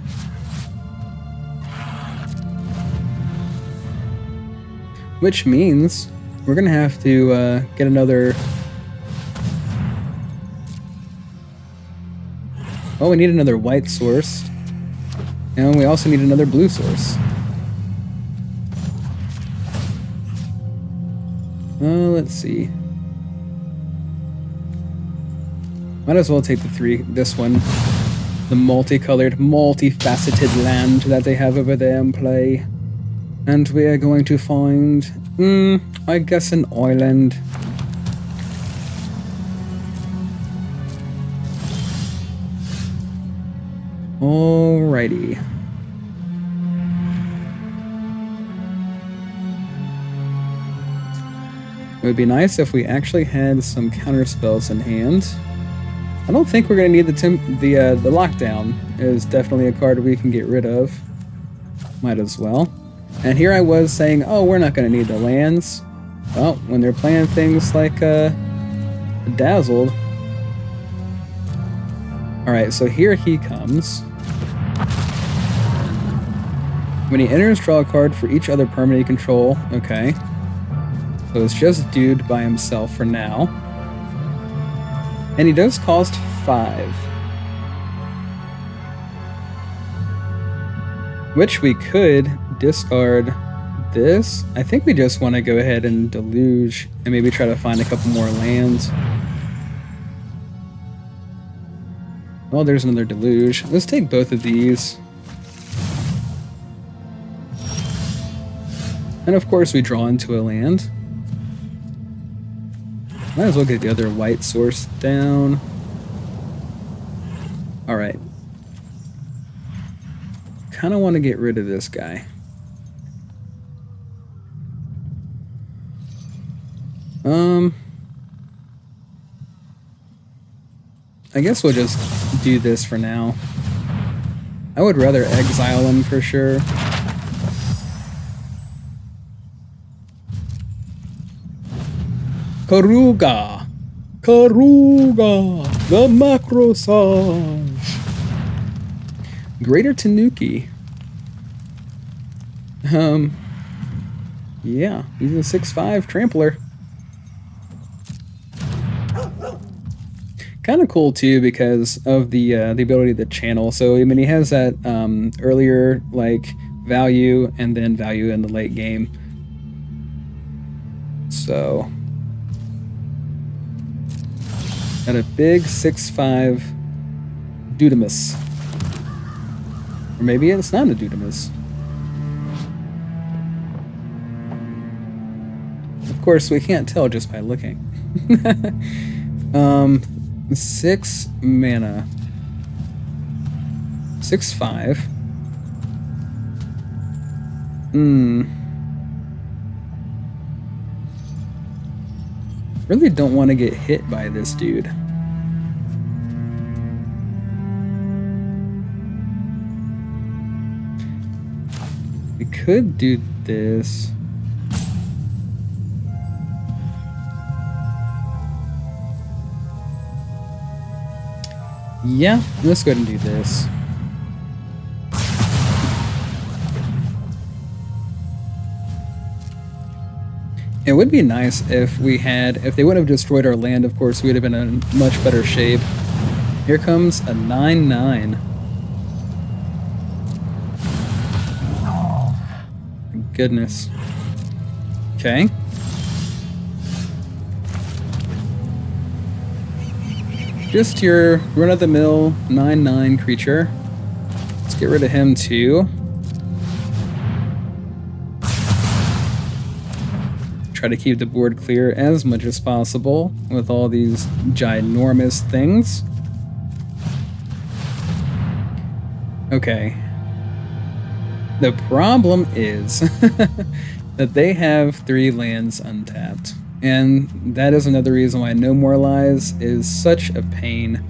Which means we're gonna have to get another... Oh, we need another white source. And we also need another blue source. Let's see. Might as well take this one. The multicolored, multifaceted land that they have over there in play. And we are going to find, I guess an island. Alrighty. It would be nice if we actually had some counter spells in hand. I don't think we're going to need the lockdown. It is definitely a card we can get rid of. Might as well. And here I was saying, oh, we're not going to need the lands. Well, when they're playing things like Dazzled. Alright, so here he comes. When he enters, draw a card for each other permanent you control. Okay. So it's just Dude by himself for now. And he does cost 5. Which we could discard this. I think we just want to go ahead and deluge and maybe try to find a couple more lands. Well, there's another deluge. Let's take both of these. And of course we draw into a land. Might as well get the other white source down. Alright. Kind of want to get rid of this guy. I guess we'll just do this for now. I would rather exile him for sure. Karuga! Karuga! The Macrosage! Greater Tanuki. Yeah, he's a 6'5" trampler. Kind of cool too because of the ability to channel. So I mean, he has that earlier like value and then value in the late game. So got a big 6'5" Dudamus. Or maybe it's not a Dudamus. Of course, we can't tell just by looking. 6 mana. 6/5. Really don't want to get hit by this dude. We could do this. Yeah, let's go ahead and do this. It would be nice if we had, if they wouldn't have destroyed our land, of course, we would have been in much better shape. Here comes a 9/9. Goodness. Okay. Just your run-of-the-mill 9/9 creature. Let's get rid of him too. Try to keep the board clear as much as possible with all these ginormous things. Okay. The problem is that they have 3 lands untapped. And that is another reason why No More Lies is such a pain.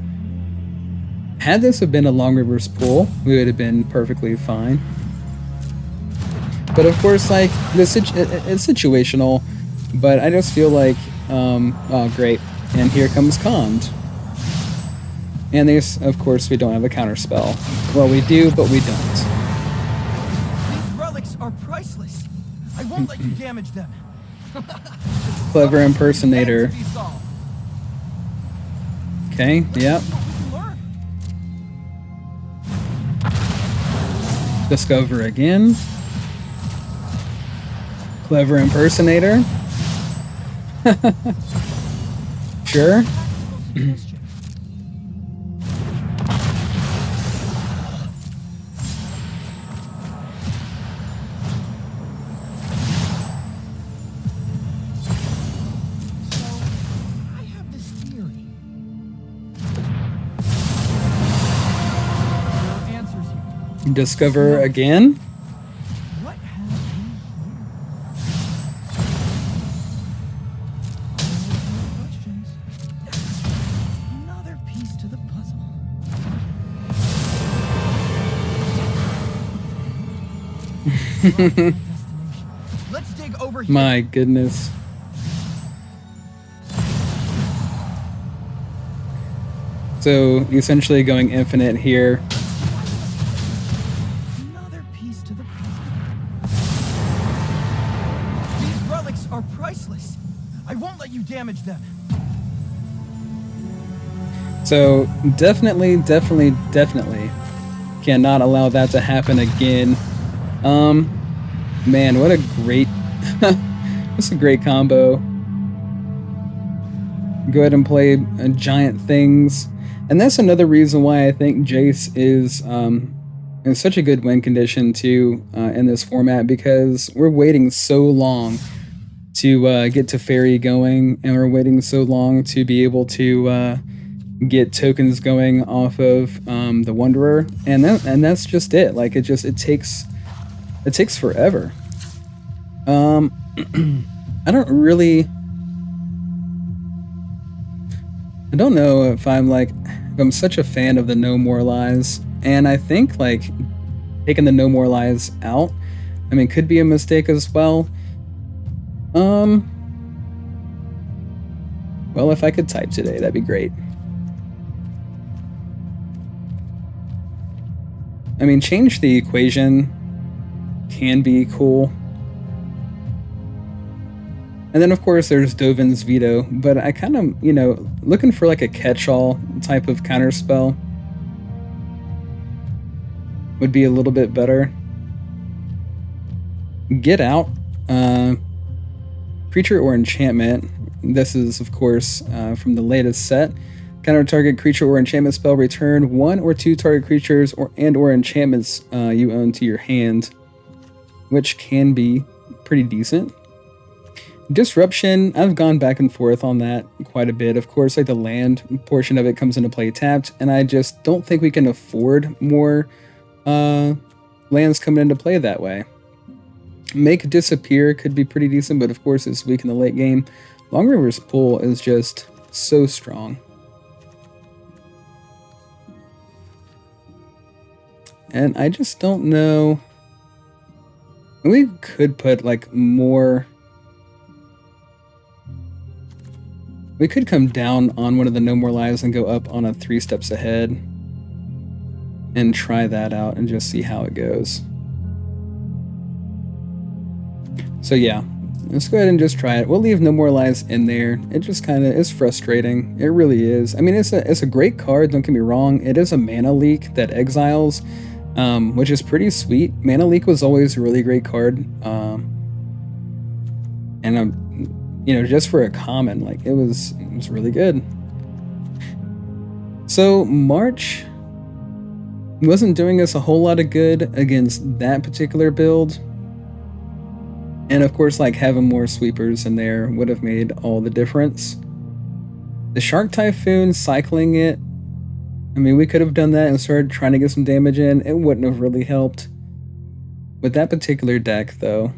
Had this have been a Long Rivers pool, we would have been perfectly fine. But of course, like, it's situational, but I just feel like, oh great, and here comes Cond. And there's, of course, we don't have a counterspell. Well, we do, but we don't. These relics are priceless. I won't let you damage them. Clever impersonator. Okay, yep. Discover again. Clever impersonator. Suggestion. Discover again? What have we here? Questions. Another piece to the puzzle. Let's dig over here. My goodness. So essentially going infinite here. Another piece to the puzzle. These relics are priceless. I won't let you damage them. So definitely cannot allow that to happen again. Man, what a great, that's a great combo. Go ahead and play giant things. And that's another reason why I think Jace is in such a good win condition too in this format, because we're waiting so long to get to Fairy going, and we're waiting so long to be able to get tokens going off of the Wanderer, and that's just it. Like it takes forever. I don't know if I'm such a fan of the No More Lies, and I think like taking the No More Lies out, I mean, could be a mistake as well. Well, if I could type today, that'd be great. I mean, change the equation can be cool. And then, of course, there's Dovin's Veto, but I kind of, looking for like a catch-all type of counterspell would be a little bit better. Get Out, creature or enchantment. This is, of course, from the latest set. Counter target creature or enchantment spell, return 1 or 2 target creatures or enchantments you own to your hand, which can be pretty decent. Disruption, I've gone back and forth on that quite a bit. Of course, like the land portion of it comes into play tapped, and I just don't think we can afford more lands coming into play that way. Make Disappear could be pretty decent, but of course it's weak in the late game. Long River's Pull is just so strong. And I just don't know. We could put like more. We could come down on one of the No More Lies and go up on a 3 steps ahead and try that out and just see how it goes. So yeah, let's go ahead and just try it. We'll leave No More Lies in there. It just kind of is frustrating. It really is. I mean, it's a great card, don't get me wrong. It is a mana leak that exiles, which is pretty sweet. Mana Leak was always a really great card. And just for a common, like it was really good. So March wasn't doing us a whole lot of good against that particular build. And of course, like having more sweepers in there would have made all the difference. The Shark Typhoon, cycling it, I mean, we could have done that and started trying to get some damage in. It wouldn't have really helped. With that particular deck, though,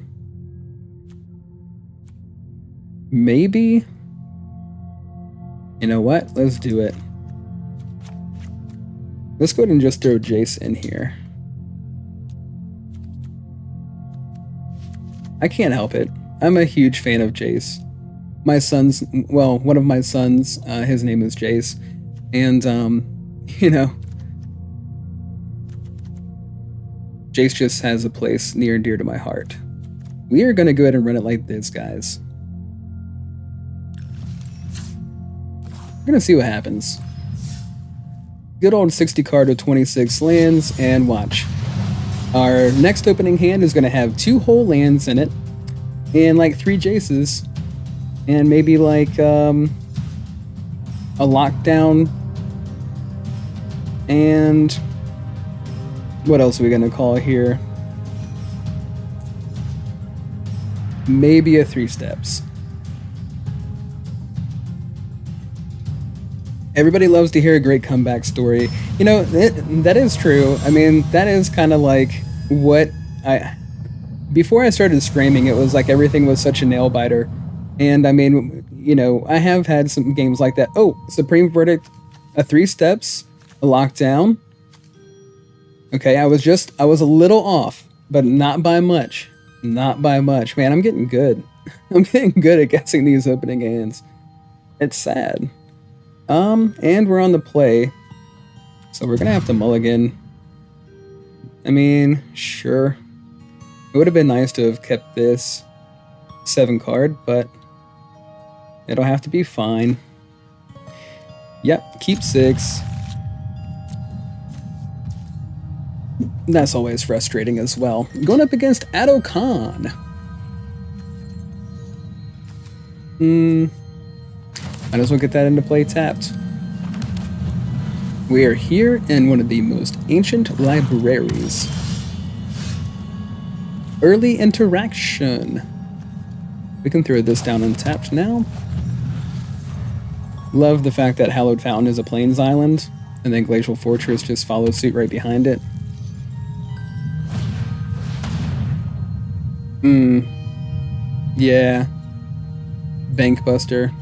maybe, you know what? Let's do it. Let's go ahead and just throw Jace in here. I can't help it. I'm a huge fan of Jace. My son's, well, one of my sons, his name is Jace. And, Jace just has a place near and dear to my heart. We are going to go ahead and run it like this, guys. We're going to see what happens. Good old 60 card with 26 lands, and watch. Our next opening hand is going to have 2 whole lands in it, and like 3 Jaces, and maybe like a lockdown, and what else are we going to call here? Maybe a 3 steps. Everybody loves to hear a great comeback story. You know, that is true. I mean, that is kind of like what I... Before I started streaming, it was like everything was such a nail-biter. And I mean, you know, I have had some games like that. Oh, Supreme Verdict, a 3 steps, a lockdown. Okay, I was a little off, but not by much. Not by much. Man, I'm getting good. I'm getting good at guessing these opening hands. It's sad. And we're on the play. So we're gonna have to mulligan. I mean, sure. It would have been nice to have kept this 7 card, but it'll have to be fine. Yep, keep 6. That's always frustrating as well. Going up against Addo Khan. Might as well get that into play tapped. We are here in one of the most ancient libraries. Early interaction. We can throw this down untapped now. Love the fact that Hallowed Fountain is a Plains Island, and then Glacial Fortress just follows suit right behind it. Yeah. Bankbuster.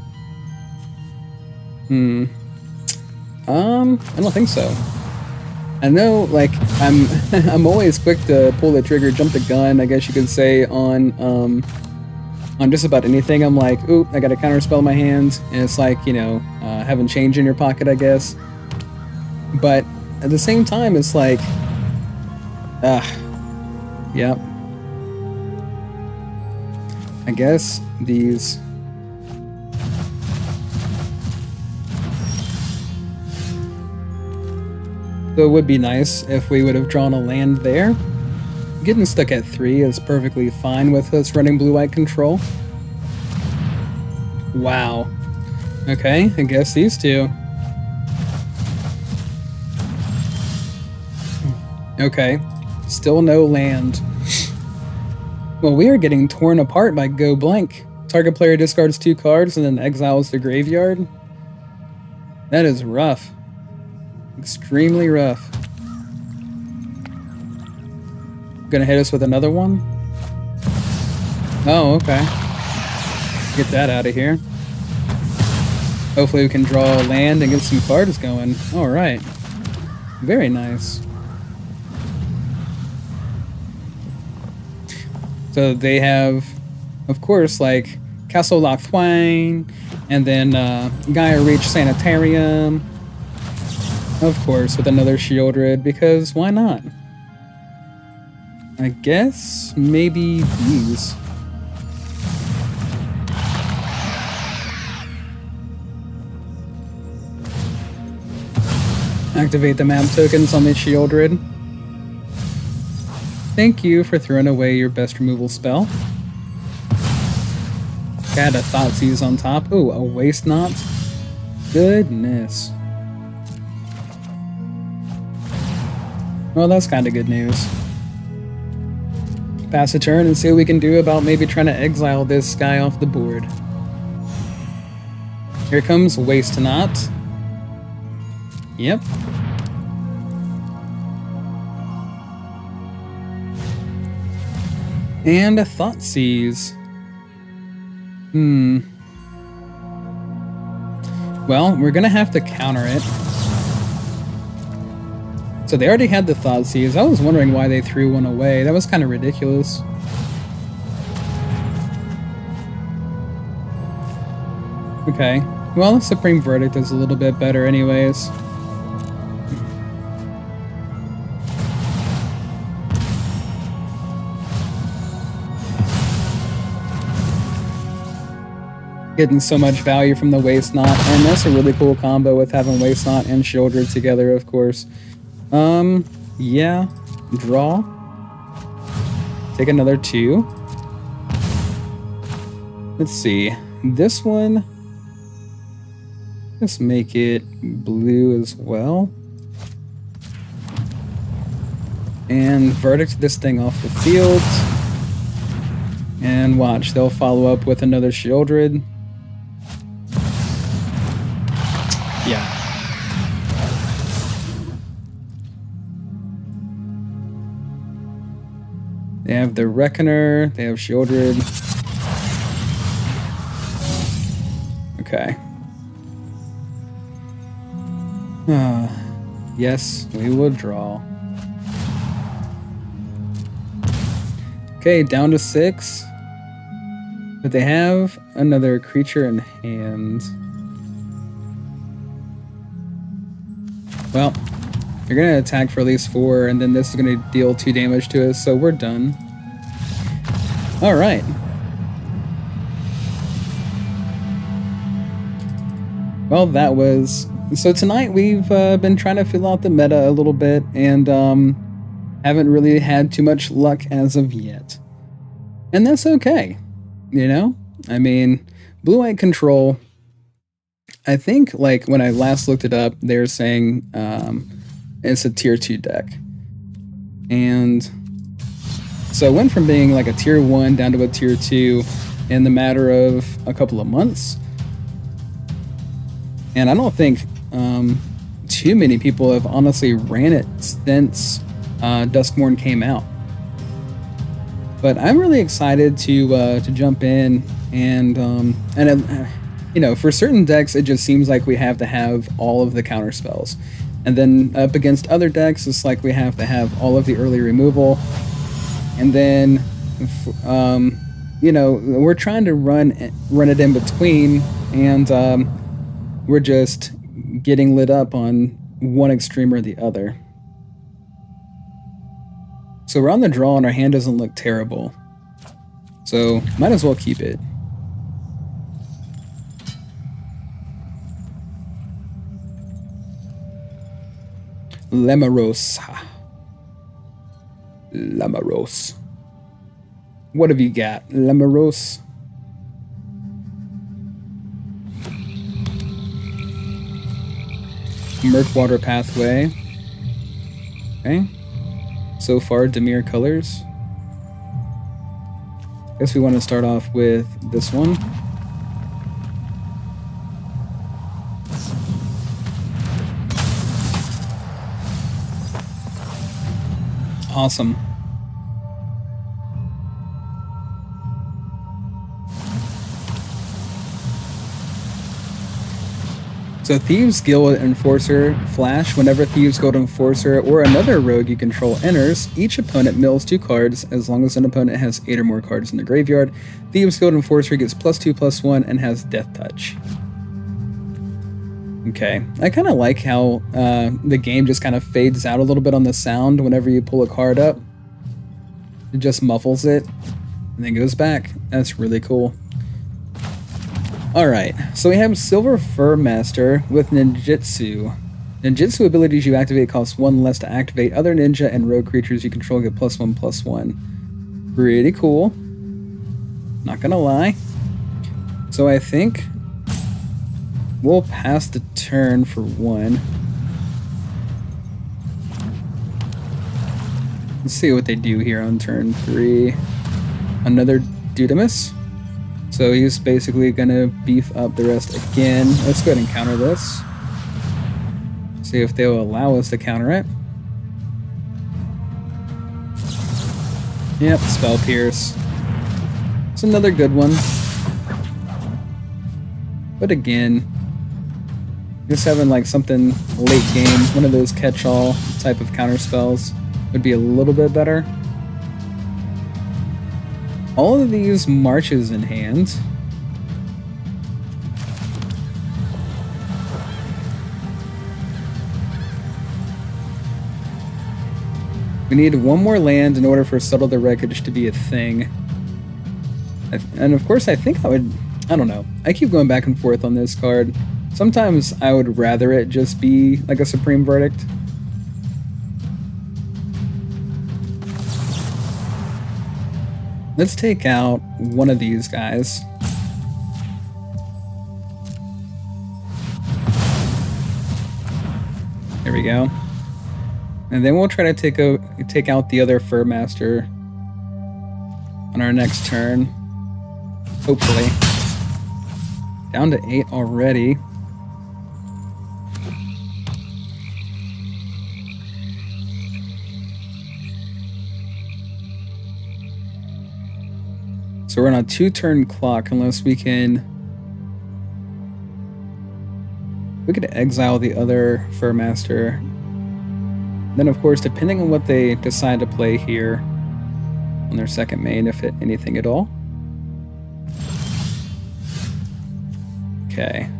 I don't think so. I know, like, I'm always quick to pull the trigger, jump the gun, I guess you could say, on just about anything. I'm like, oop, I got a counterspell in my hand, and it's like, you know, having change in your pocket, I guess. But at the same time, it's like, yep. I guess these... So it would be nice if we would have drawn a land there. Getting stuck at 3 is perfectly fine with us running blue-white control. Wow. Okay, I guess these two. Okay, still no land. Well, we are getting torn apart by Go Blank. Target player discards 2 cards and then exiles the graveyard. That is rough. Extremely rough. Gonna hit us with another one? Oh, okay. Get that out of here. Hopefully we can draw a land and get some cards going. Alright. Very nice. So they have, of course, like Castle Loch Thwain, and then Gaia Reach Sanitarium. Of course, with another Shieldred, because why not? I guess maybe these. Activate the map tokens on the Shieldred. Thank you for throwing away your best removal spell. Got a Thoughtseize on top. Ooh, a Waste Knot. Goodness. Well, that's kind of good news. Pass a turn and see what we can do about maybe trying to exile this guy off the board. Here comes Waste Knot. Yep. And a Thoughtseize. Well, we're gonna have to counter it. So they already had the Thoughtseize. I was wondering why they threw one away. That was kind of ridiculous. Okay. Well, Supreme Verdict is a little bit better anyways. Getting so much value from the Waste Knot, and that's a really cool combo with having Waste Knot and Shieldred together, of course. Yeah. Draw. Take another 2. Let's see. This one... Let's make it blue as well. And Verdict this thing off the field. And watch, they'll follow up with another Shieldred. Yeah. They have the Reckoner, they have Shieldred. Okay. Yes, we will draw. Okay, down to 6. But they have another creature in hand. Well, they're going to attack for at least 4, and then this is going to deal 2 damage to us, so we're done. Alright. Well, that was... So tonight we've been trying to fill out the meta a little bit, and haven't really had too much luck as of yet. And that's okay, you know? I mean, blue-white control... I think, like, when I last looked it up, they're saying it's a tier 2 deck. And so it went from being like a tier 1 down to a tier 2 in the matter of a couple of months. And I don't think too many people have honestly ran it since Duskmourn came out. But I'm really excited to jump in and you know, for certain decks, it just seems like we have to have all of the counter spells. And then up against other decks, it's like we have to have all of the early removal. And then, you know, we're trying to run it in between, and we're just getting lit up on one extreme or the other. So we're on the draw, and our hand doesn't look terrible. So might as well keep it. Lemaros. Lemaros. What have you got, Lemaros? Murkwater Pathway. Okay. So far, Dimir colors. Guess we want to start off with this one. Awesome. So Thieves Guild Enforcer flash. Whenever Thieves Guild Enforcer or another rogue you control enters, each opponent mills 2 cards as long as an opponent has 8 or more cards in the graveyard. Thieves Guild Enforcer gets +2/+1 and has Death Touch. Okay, I kind of like how the game just kind of fades out a little bit on the sound whenever you pull a card up. It just muffles it and then goes back. That's really cool. Alright, so we have Silver Fur Master with Ninjutsu. Ninjutsu abilities you activate cost 1 less to activate. Other ninja and rogue creatures you control get +1/+1. Pretty cool. Not gonna lie. So I think we'll pass the turn for 1. Let's see what they do here on turn 3. Another Dudamus. So he's basically gonna beef up the rest again. Let's go ahead and counter this. See if they'll allow us to counter it. Yep, Spell Pierce. It's another good one. But again, just having like something late game, one of those catch-all type of counter spells would be a little bit better. All of these marches in hand. We need 1 more land in order for Settle the Wreckage to be a thing. And of course I think I don't know. I keep going back and forth on this card. Sometimes I would rather it just be like a Supreme Verdict. Let's take out one of these guys. There we go. And then we'll try to take out the other Fur Master on our next turn. Hopefully. Down to 8 already. So we're on a 2-turn clock unless we can... We could exile the other Furmaster. Then, of course, depending on what they decide to play here on their second main, if anything at all. Okay.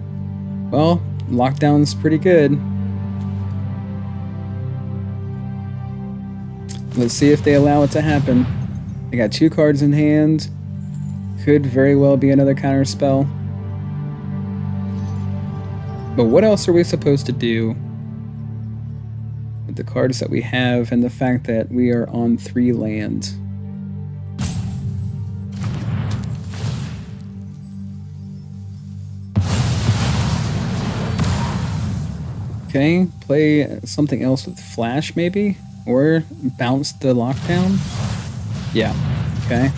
Well, lockdown's pretty good. Let's see if they allow it to happen. They got 2 cards in hand. Could very well be another counter spell. But what else are we supposed to do with the cards that we have and the fact that we are on 3 lands? Okay, play something else with Flash maybe? Or bounce the lockdown? Yeah, okay.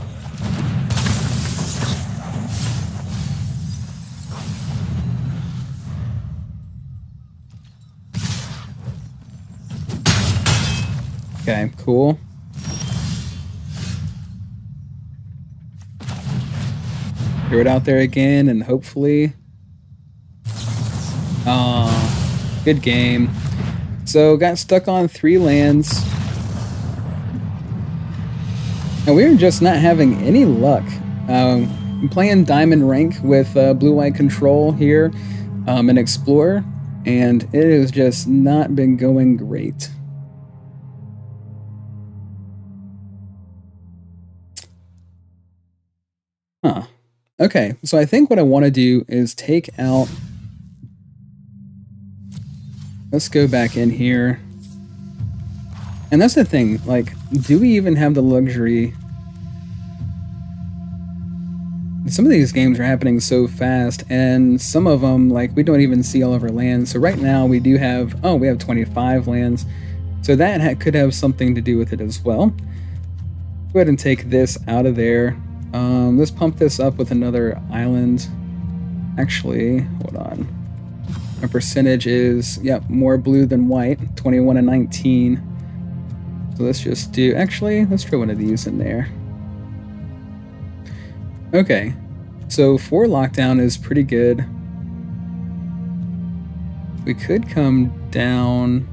Okay, cool. Throw it out there again and hopefully... good game. So, got stuck on 3 lands. And we're just not having any luck. I'm playing Diamond Rank with Blue-White Control here, an Explorer, and it has just not been going great. Huh. Okay, so I think what I want to do is take out... Let's go back in here. And that's the thing, like, do we even have the luxury? Some of these games are happening so fast, and some of them, like, we don't even see all of our lands. So right now we do have, we have 25 lands. So that could have something to do with it as well. Go ahead and take this out of there. Let's pump this up with another island. Actually, hold on. Our percentage is, more blue than white, 21 and 19. So let's just do, actually, let's throw one of these in there. Okay, so 4 lockdown is pretty good. We could come down.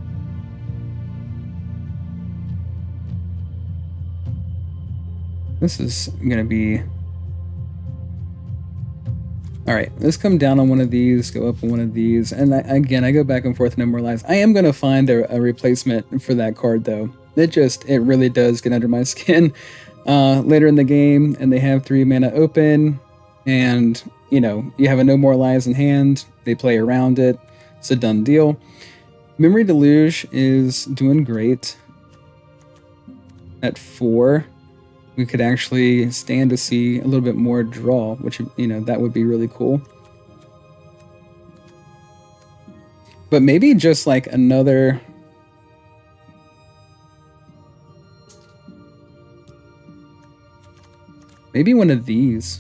This is gonna be... Alright, let's come down on one of these, go up on one of these, and again, I go back and forth no more lives. I am going to find a replacement for that card, though. It really does get under my skin later in the game, and they have 3 mana open, and, you have a no more lives in hand, they play around it, it's a done deal. Memory Deluge is doing great at 4. We could actually stand to see a little bit more draw, which, that would be really cool. But maybe just like another... Maybe one of these.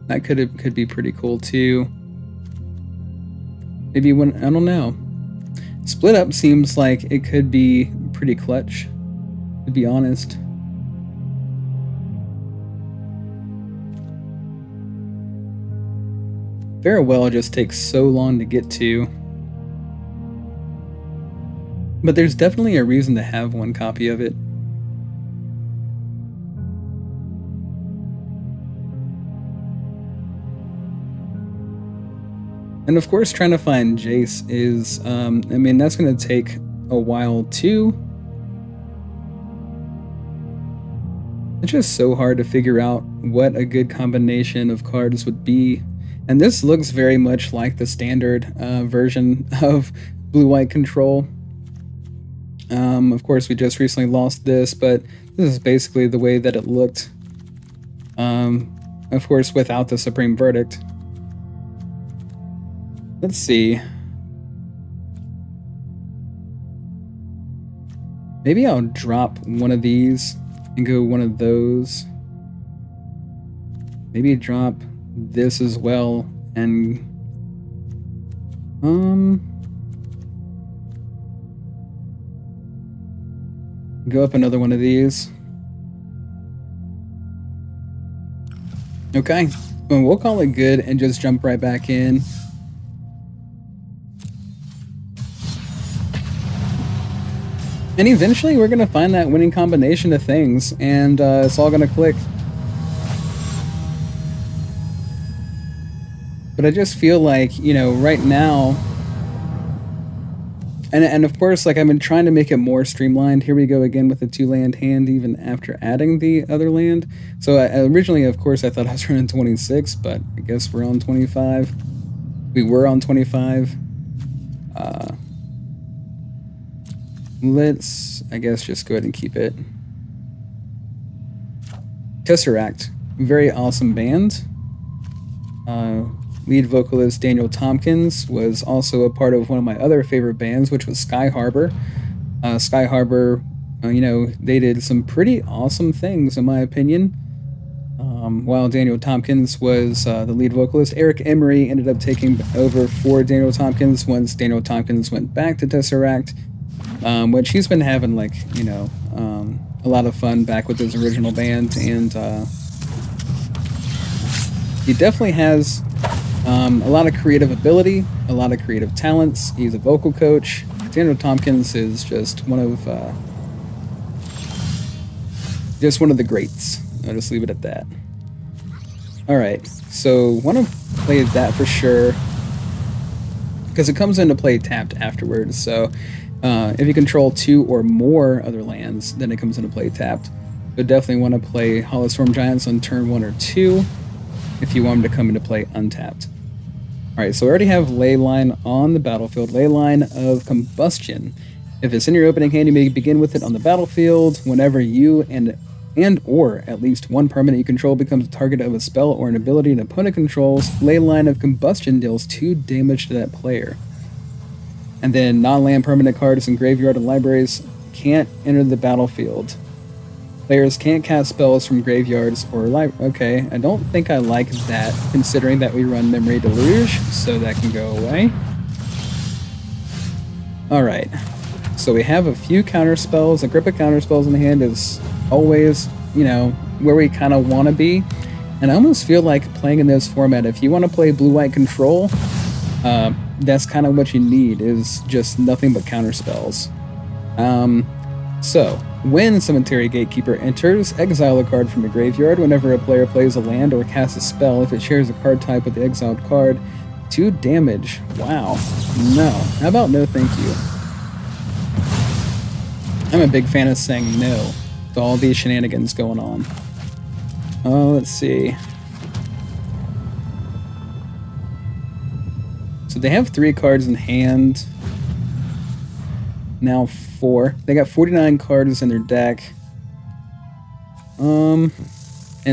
That could be pretty cool too. Maybe one, I don't know. Split Up seems like it could be pretty clutch, to be honest. Farewell just takes so long to get to. But there's definitely a reason to have one copy of it. And of course, trying to find Jace is, that's going to take a while too. It's just so hard to figure out what a good combination of cards would be. And this looks very much like the standard version of Blue-White Control. Of course, we just recently lost this, but this is basically the way that it looked. Of course, without the Supreme Verdict. Let's see. Maybe I'll drop one of these and go one of those. Maybe drop this as well and go up another one of these. Okay, well, we'll call it good and just jump right back in. And eventually we're going to find that winning combination of things, and it's all going to click. But I just feel like, you know, right now, and of course, like, I've been trying to make it more streamlined. Here we go again with the 2-land hand, even after adding the other land. So originally, of course, I thought I was running 26, but I guess we're on 25. We were on 25. Let's, I guess, just go ahead and keep it. Tesseract, very awesome band. Lead vocalist Daniel Tompkins was also a part of one of my other favorite bands, which was Sky Harbor. Sky Harbor, you know, they did some pretty awesome things, in my opinion. While Daniel Tompkins was the lead vocalist, Eric Emery ended up taking over for Daniel Tompkins once Daniel Tompkins went back to Tesseract, which he's been having, like, you know, a lot of fun back with his original band, and he definitely has a lot of creative ability, a lot of creative talents. He's a vocal coach. Daniel Tompkins is just one of the greats. I'll just leave it at that. Alright, so want to play that for sure, because it comes into play tapped afterwards. So if you control 2 or more other lands, then it comes into play tapped. But definitely want to play Hollow Storm Giants on turn 1 or 2 if you want them to come into play untapped. Alright, so we already have Leyline on the battlefield. Leyline of Combustion. If it's in your opening hand, you may begin with it on the battlefield. Whenever you and or at least one permanent you control becomes a target of a spell or an ability an opponent controls, Leyline of Combustion deals 2 damage to that player. And then non-land permanent cards in graveyard and libraries can't enter the battlefield. Players can't cast spells from graveyards or libraries. Okay, I don't think I like that, considering that we run Memory Deluge, so that can go away. Alright, so we have a few counter spells. A grip of counter spells in the hand is always, you know, where we kind of want to be. And I almost feel like playing in this format, if you want to play blue-white control, that's kind of what you need, is just nothing but counter spells. So, when Cemetery Gatekeeper enters, exile a card from the graveyard. Whenever a player plays a land or casts a spell, if it shares a card type with the exiled card, 2 damage. Wow. No. How about no thank you? I'm a big fan of saying no to all these shenanigans going on. Oh, let's see. So they have 3 cards in hand. Now 4. They got 49 cards in their deck. And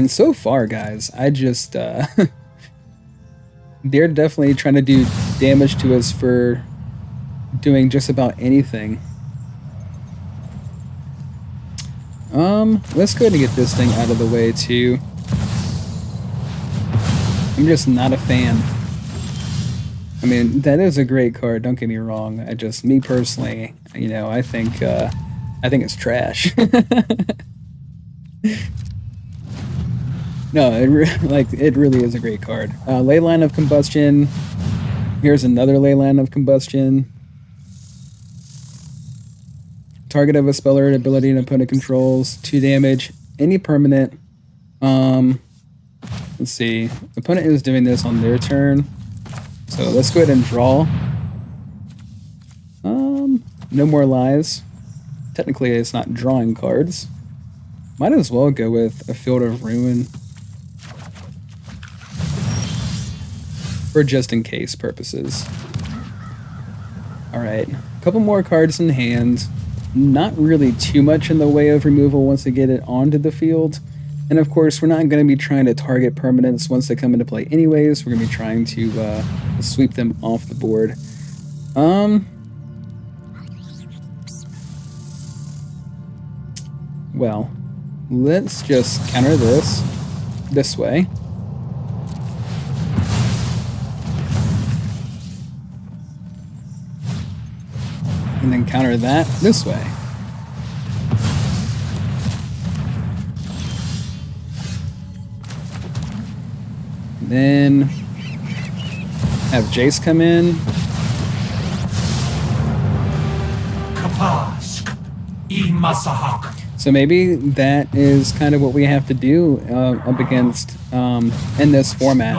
so far, guys, I just they're definitely trying to do damage to us for doing just about anything. Let's go ahead and get this thing out of the way too. I'm just not a fan. I mean, that is a great card, don't get me wrong. I just, me personally, you know, I think it's trash. No, it really is a great card. Leyline of Combustion. Here's another Leyline of Combustion. Target of a spell or ability an opponent controls, 2 damage. Any permanent. Let's see. Opponent is doing this on their turn. So let's go ahead and draw. No more lies. Technically, it's not drawing cards. Might as well go with a Field of Ruin for just in case purposes. Alright, a couple more cards in hand. Not really too much in the way of removal once they get it onto the field. And of course, we're not going to be trying to target permanents once they come into play anyways. We're going to be trying to sweep them off the board. Well, let's just counter this way. And then counter that this way. Then have Jace come in. So maybe that is kind of what we have to do up against in this format.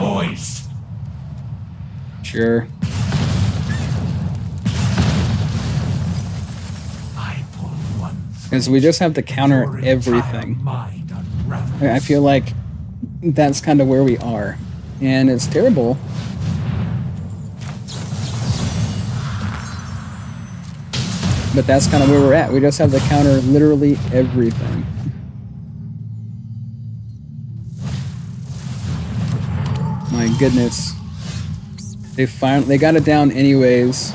Sure. Because we just have to counter everything. I feel like that's kind of where we are. And it's terrible. But that's kind of where we're at. We just have to counter literally everything. My goodness. They got it down anyways.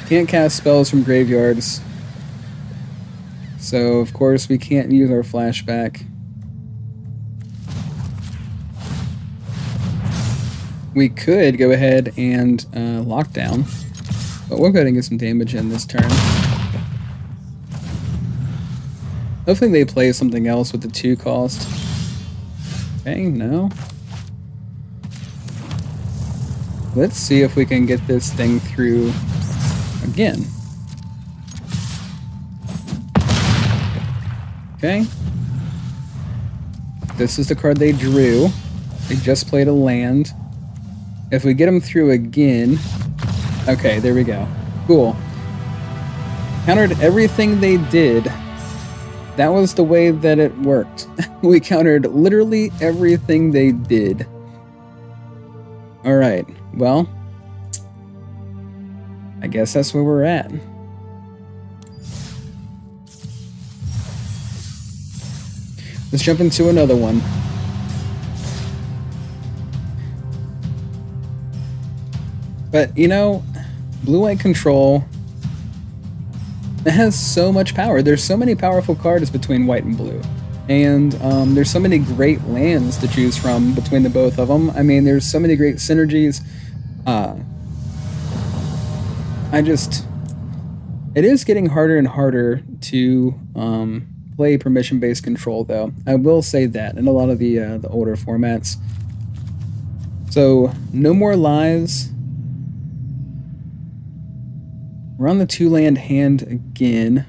Can't cast spells from graveyards. So, of course, we can't use our flashback. We could go ahead and lock down. But we'll go ahead and get some damage in this turn. Hopefully they play something else with the 2 cost. Okay, no. Let's see if we can get this thing through again. Okay. This is the card they drew. They just played a land. If we get them through again... Okay, there we go. Cool. Countered everything they did. That was the way that it worked. We countered literally everything they did. Alright, well... I guess that's where we're at. Let's jump into another one. But, you know, blue-white control, it has so much power. There's so many powerful cards between white and blue. And there's so many great lands to choose from between the both of them. I mean, there's so many great synergies. It is getting harder and harder to play permission-based control, though. I will say that in a lot of the older formats. So, no more lies. We're on the 2-land hand again.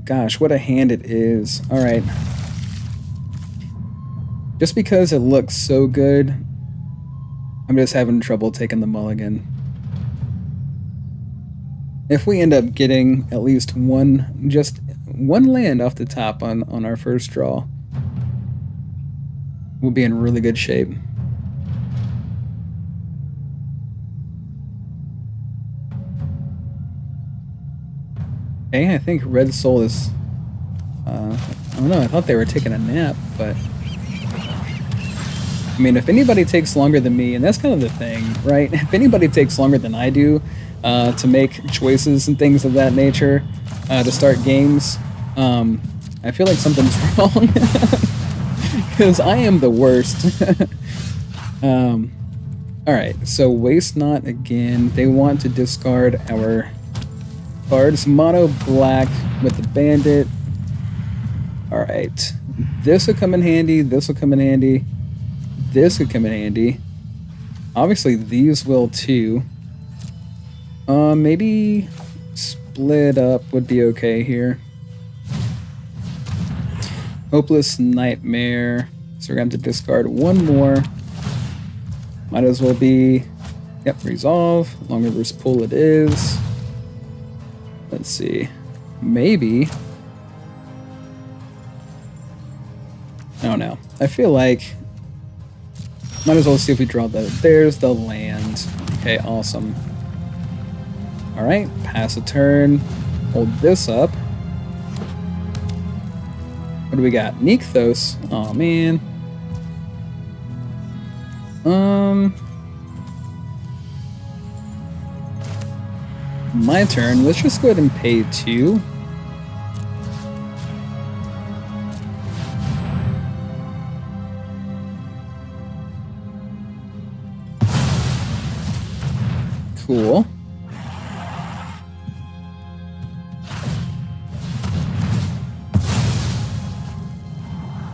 Gosh, what a hand it is. Alright. Just because it looks so good, I'm just having trouble taking the mulligan. If we end up getting at least just one land off the top on our first draw, we'll be in really good shape. Okay, I think Red Soul is... I don't know, I thought they were taking a nap, but... I mean, if anybody takes longer than me, and that's kind of the thing, right? If anybody takes longer than I do to make choices and things of that nature, to start games, I feel like something's wrong. Because I am the worst. Alright, so Waste Not again. They want to discard our cards. Mono black with the Bandit. Alright. This will come in handy. This will come in handy. This could come in handy. Obviously, these will too. Maybe split up would be okay here. Hopeless Nightmare. So we're going to have to discard one more. Might as well be... Yep, Resolve. Long Reverse Pull it is. Let's see. Maybe... I don't know. I feel like... Might as well see if we draw that. There's the land. Okay, awesome. Alright, pass a turn. Hold this up. What do we got? Nykthos. Oh man. My turn. Let's just go ahead and pay 2. Cool.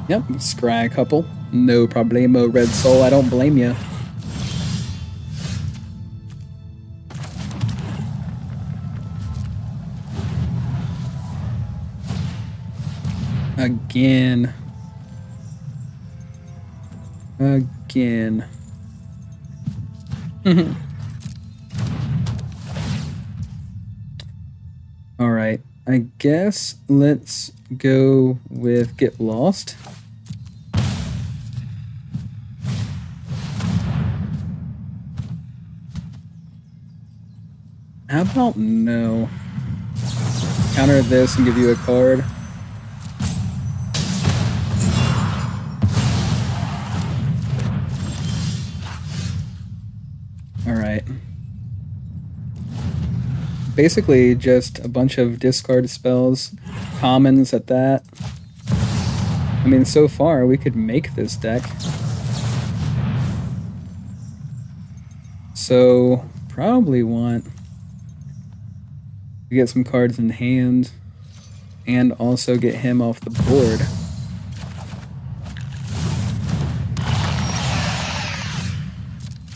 Yep, scry a couple. No problemo, Red Soul. I don't blame you. Again. Again. Alright, I guess let's go with Get Lost. How about no? Counter this and give you a card. Alright. Basically just a bunch of discard spells, commons at that. I mean, so far we could make this deck. So, probably want to get some cards in hand and also get him off the board.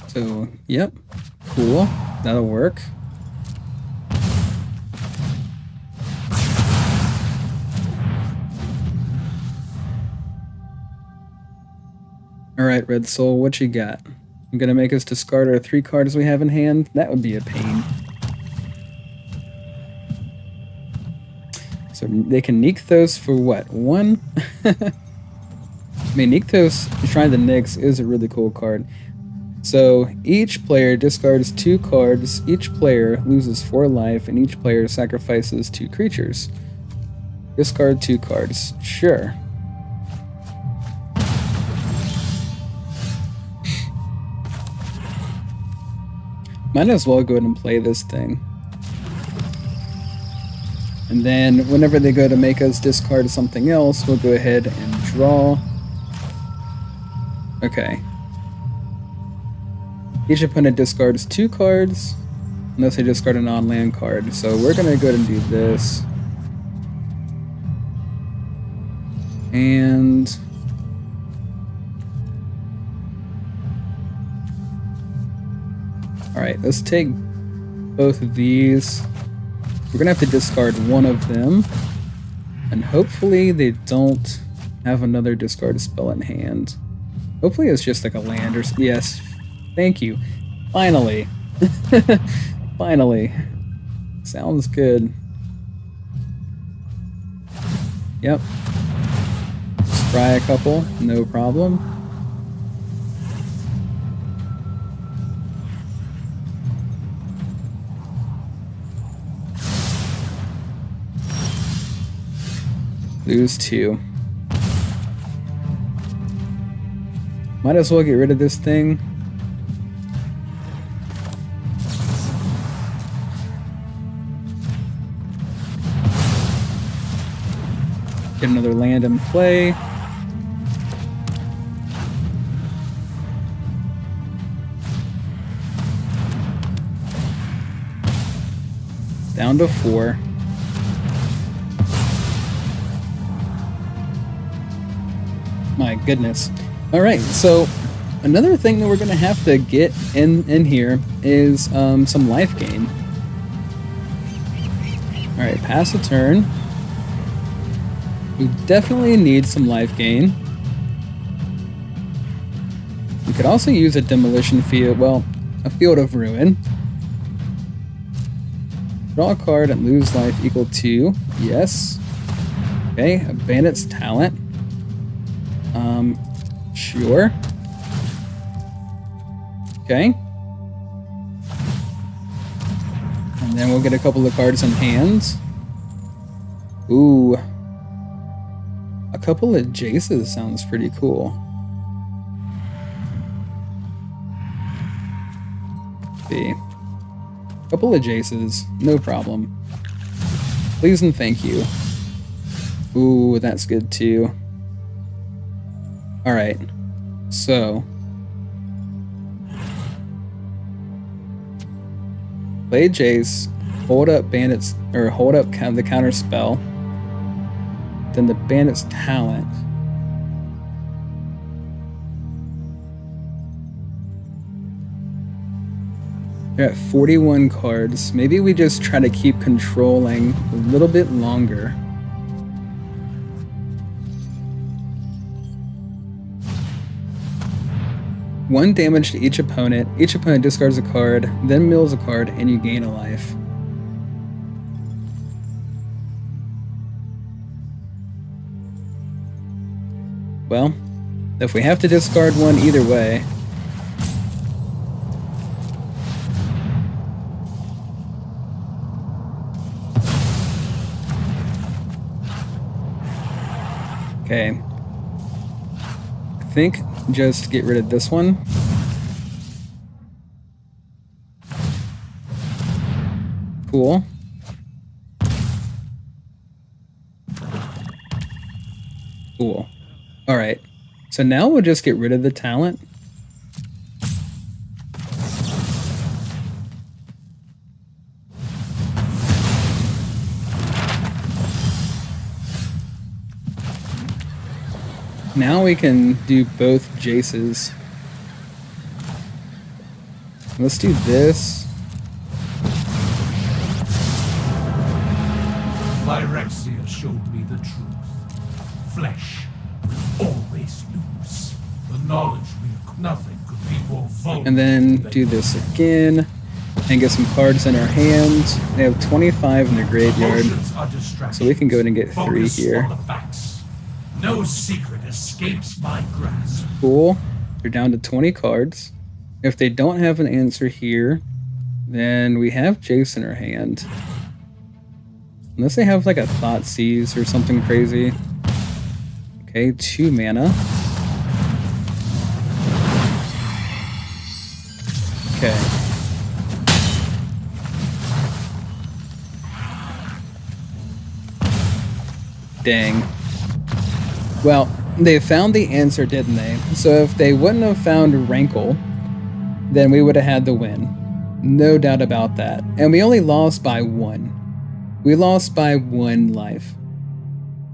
So, yep, cool, that'll work. Alright, Red Soul, what you got? You're gonna make us discard our 3 cards we have in hand? That would be a pain. So they can Nykthos for what? 1? I mean, Nykthos, Shrine of the Nyx, is a really cool card. So each player discards 2 cards, each player loses 4 life, and each player sacrifices 2 creatures. Discard 2 cards. Sure. Might as well go ahead and play this thing. And then whenever they go to make us discard something else, we'll go ahead and draw. Okay. Each opponent discards 2 cards, unless they discard a non-land card. So we're going to go ahead and do this. And alright, let's take both of these. We're going to have to discard one of them. And hopefully they don't have another discard spell in hand. Hopefully it's just like a land or... Yes. Thank you. Finally. Finally. Sounds good. Yep. Scry a couple. No problem. Lose 2. Might as well get rid of this thing. Get another land in play. Down to 4. My goodness. Alright, so another thing that we're going to have to get in here is some life gain. Alright, pass a turn. We definitely need some life gain. We could also use a demolition field, well, a field of ruin. Draw a card and lose life equal to, yes. Okay, a bandit's talent. Sure. Okay. And then we'll get a couple of cards in hand. Ooh. A couple of Jaces sounds pretty cool. See. A couple of Jaces, no problem. Please and thank you. Ooh, that's good too. Alright, so play Jace, hold up bandits, or hold up the counter spell, then the bandit's talent, They're at 41 cards. Maybe we just try to keep controlling a little bit longer. One damage to each opponent. Each opponent discards a card, then mills a card, and you gain a life. Well, if we have to discard one either way... Okay. I think just get rid of this one. Cool. Cool. Alright. So now we'll just get rid of the talent. Now we can do both Jaces. Let's do this. Phyrexia showed me the truth. Flesh always lose. The knowledge nothing could be more vulnerable. And then do this again. And get some cards in our hands. They have 25 in the graveyard. So we can go ahead and get 3 here. No secret escapes my grasp. Cool. They're down to 20 cards. If they don't have an answer here, then we have Jace in our hand. Unless they have like a Thoughtseize or something crazy. Okay, 2 mana. Okay. Dang. Well, they found the answer, didn't they? So if they wouldn't have found Rankle, then we would have had the win. No doubt about that. And we only lost by 1. We lost by 1 life.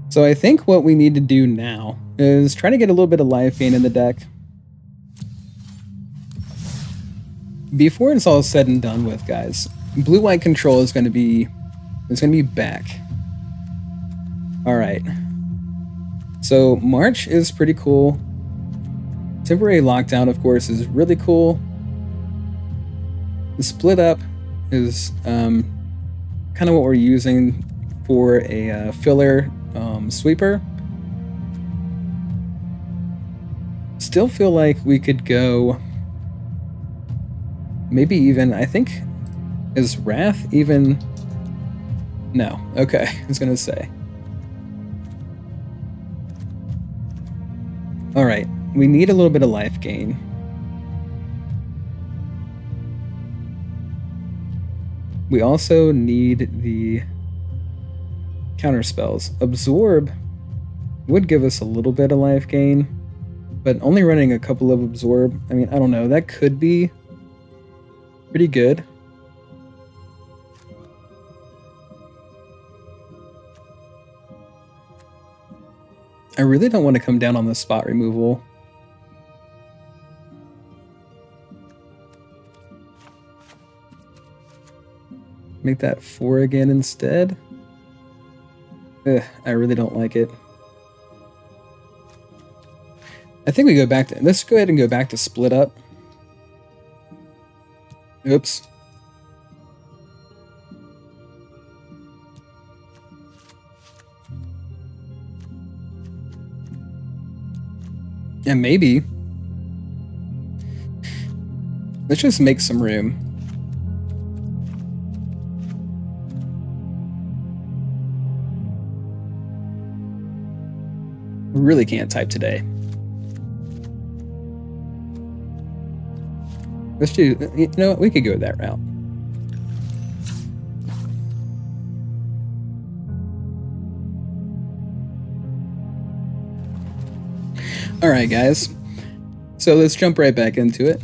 So I think what we need to do now is try to get a little bit of life gain in the deck. Before it's all said and done with, guys, blue-white control is going to be back. All right. So March is pretty cool. Temporary lockdown, of course, is really cool. The split up is kind of what we're using for a filler sweeper. Still feel like we could go maybe even, I think, is Wrath even? No. Okay, I was gonna say. Alright, we need a little bit of life gain. We also need the counter spells. Absorb would give us a little bit of life gain, but only running a couple of Absorb, I mean, I don't know, that could be pretty good. I really don't want to come down on the spot removal. Make that 4 again instead. Ugh, I really don't like it. I think we go back to... Let's go ahead and go back to split up. Oops. And maybe... Let's just make some room. We really can't type today. Let's do... You know what? We could go that route. Alright, guys. So let's jump right back into it.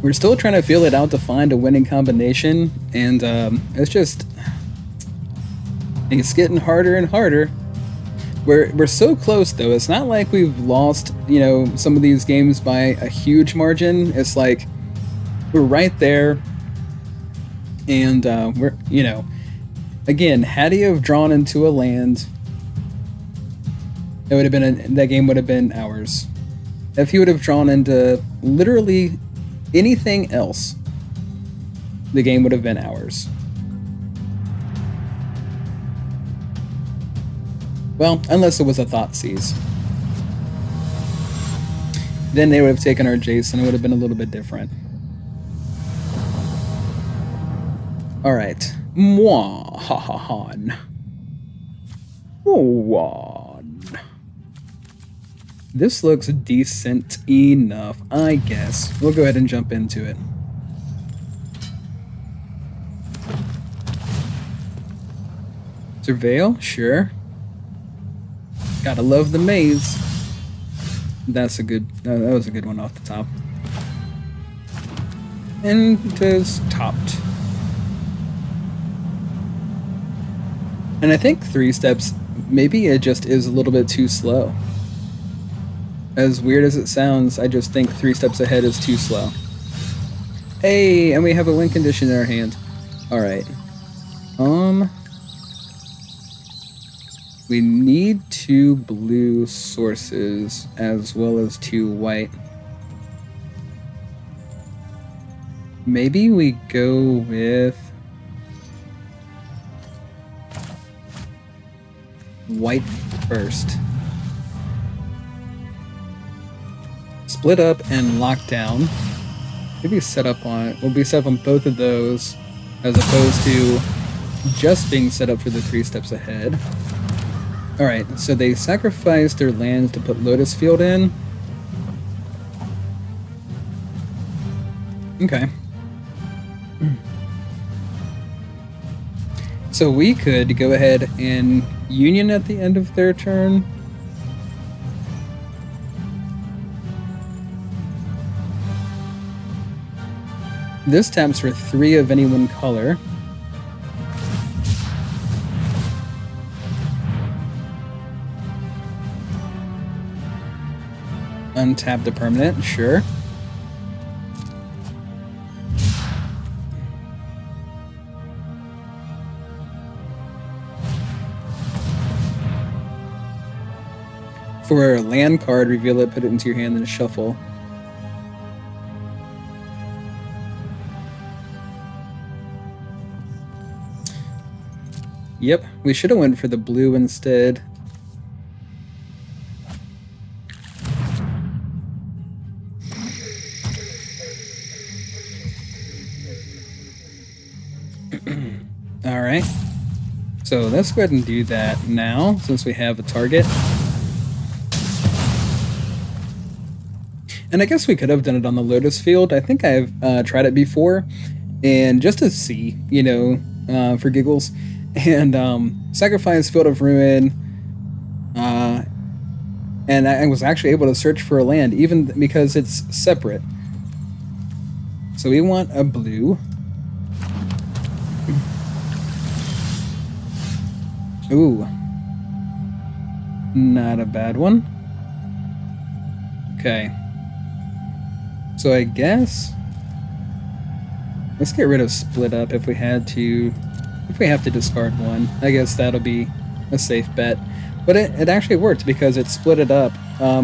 We're still trying to feel it out to find a winning combination, and it's getting harder and harder. We're so close though. It's not like we've lost, some of these games by a huge margin. It's like we're right there, and we're again, had he have drawn into a land, it would have been that game would have been ours. If he would have drawn into literally anything else, the game would have been ours. Well, unless it was a Thoughtseize. Then they would have taken our Jason. It would have been a little bit different. Alright. Mwah. Ha ha han. One. This looks decent enough, I guess. We'll go ahead and jump into it. Surveil? Sure. Gotta love the maze. That's a good. That was a good one off the top. And it is topped. And I think 3 steps, maybe it just is a little bit too slow. As weird as it sounds, I just think 3 steps ahead is too slow. Hey, and we have a win condition in our hand. Alright. We need 2 blue sources as well as 2 white. Maybe we go with white first. Split up and lock down. Maybe set up on, we'll be set up on both of those as opposed to just being set up for the 3 steps ahead. Alright, so they sacrificed their lands to put Lotus Field in. Okay. So we could go ahead and Union at the end of their turn. This taps for 3 of any one color. Untap the permanent, sure. For a land card, reveal it, put it into your hand, then shuffle. Yep, we should have went for the blue instead. Alright. So let's go ahead and do that now, since we have a target. And I guess we could have done it on the Lotus Field. I think I've tried it before, and just to see, for giggles. And sacrifice Field of Ruin, and I was actually able to search for a land, even because it's separate. So we want a blue. Ooh. Not a bad one. Okay. So I guess let's get rid of Split Up if we had to. If we have to discard one, I guess that'll be a safe bet. But it actually worked because it split it up.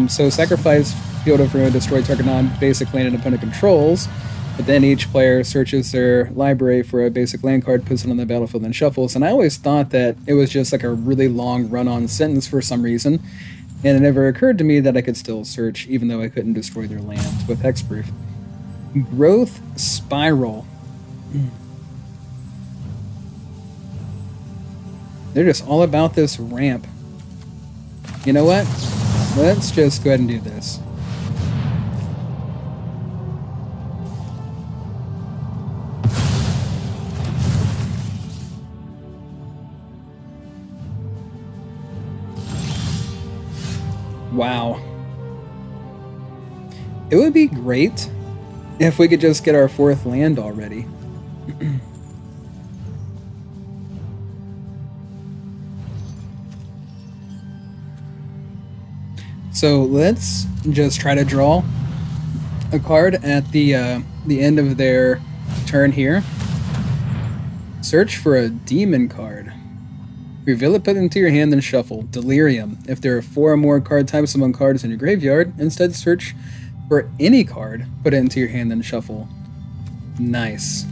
So sacrifice Field of Ruin, destroy target non-basic land an opponent controls, but then each player searches their library for a basic land card, puts it on the battlefield, and shuffles. And I always thought that it was just like a really long run-on sentence for some reason, and it never occurred to me that I could still search even though I couldn't destroy their land with hexproof. Growth Spiral. They're just all about this ramp. You know what? Let's just go ahead and do this. Wow. It would be great if we could just get our 4th land already. So let's just try to draw a card at the end of their turn here. Search for a demon card. Reveal it, put it into your hand, then shuffle. Delirium. If there are 4 or more card types among cards in your graveyard, instead search for any card, put it into your hand, then shuffle. Nice.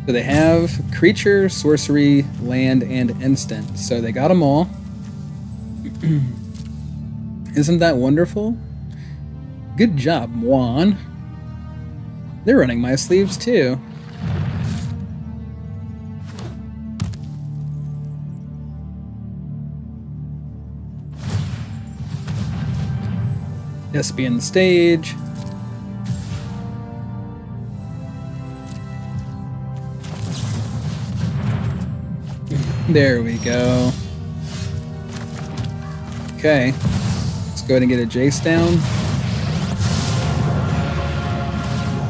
So they have creature, sorcery, land, and instant. So they got them all. Isn't that wonderful? Good job, Juan. They're running my sleeves too. Espion stage. There we go. Okay. Let's go ahead and get a Jace down. Your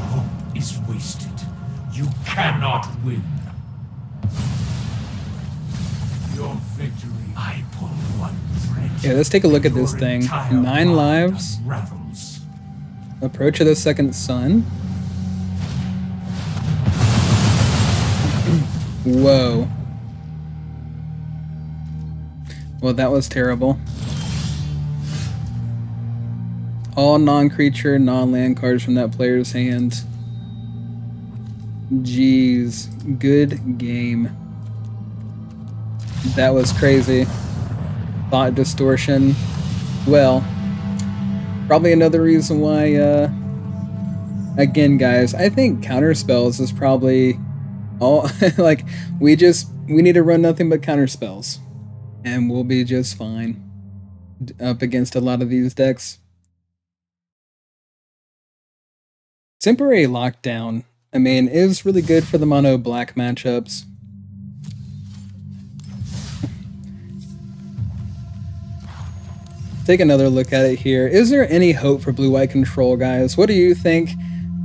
hope is wasted. You cannot win. Your victory, I pull one thread. Yeah, let's take a look at this Your thing. entire 9 mind lives. unravels. Approach of the second sun. Whoa. Well, that was terrible. All non-creature, non-land cards from that player's hand. Jeez. Good game. That was crazy. Thought distortion. Well, probably another reason why, again, guys, I think counterspells is probably all, like, we need to run nothing but counterspells. And we'll be just fine up against a lot of these decks. Temporary Lockdown, I mean, is really good for the mono black matchups. Take another look at it here. Is there any hope for blue-white control, guys? What do you think?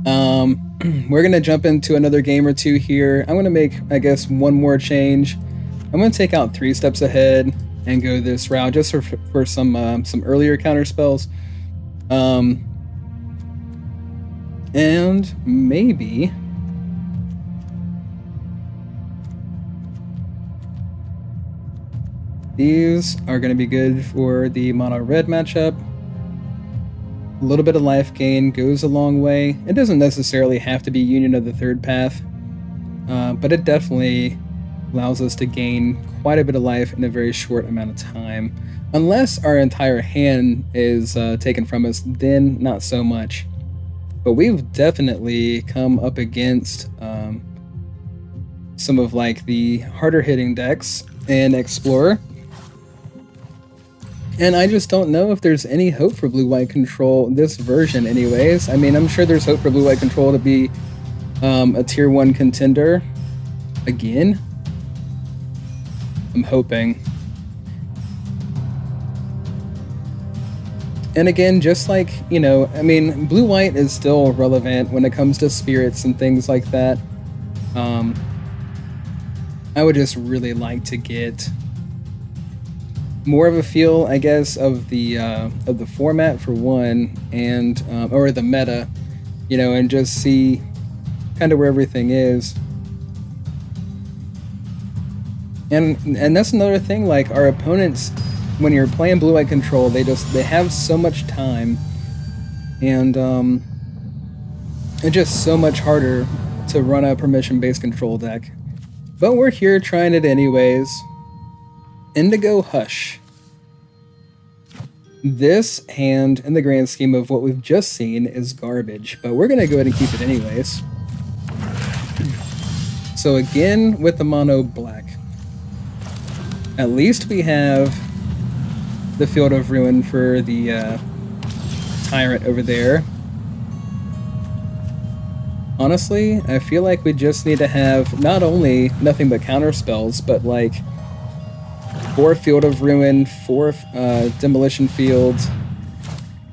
We're going to jump into another game or two here. I'm going to make, I guess, one more change. I'm going to take out 3 steps ahead and go this route just for some earlier counter spells. And maybe these are going to be good for the mono red matchup. A little bit of life gain goes a long way. It doesn't necessarily have to be Union of the Third Path, but it definitely allows us to gain quite a bit of life in a very short amount of time. Unless our entire hand is taken from us, then not so much. But we've definitely come up against some of like the harder hitting decks in Explorer. And I just don't know if there's any hope for blue-white control this version anyways. I mean, I'm sure there's hope for blue-white control to be a tier 1 contender again. I'm hoping. And again, just like, you know, I mean, blue-white is still relevant when it comes to spirits and things like that. I would just really like to get more of a feel, I guess, of the format for one, and or the meta, you know, and just see kind of where everything is. And that's another thing, like our opponents, when you're playing blue-white control, they have so much time, and it's just so much harder to run a permission-based control deck. But we're here trying it anyways. Indigo Hush. This hand, in the grand scheme of what we've just seen, is garbage, but we're going to go ahead and keep it anyways. So again, with the mono black. At least we have the Field of Ruin for the Tyrant over there. Honestly, I feel like we just need to have not only nothing but counter spells, but like 4 Field of Ruin, 4 Demolition Field.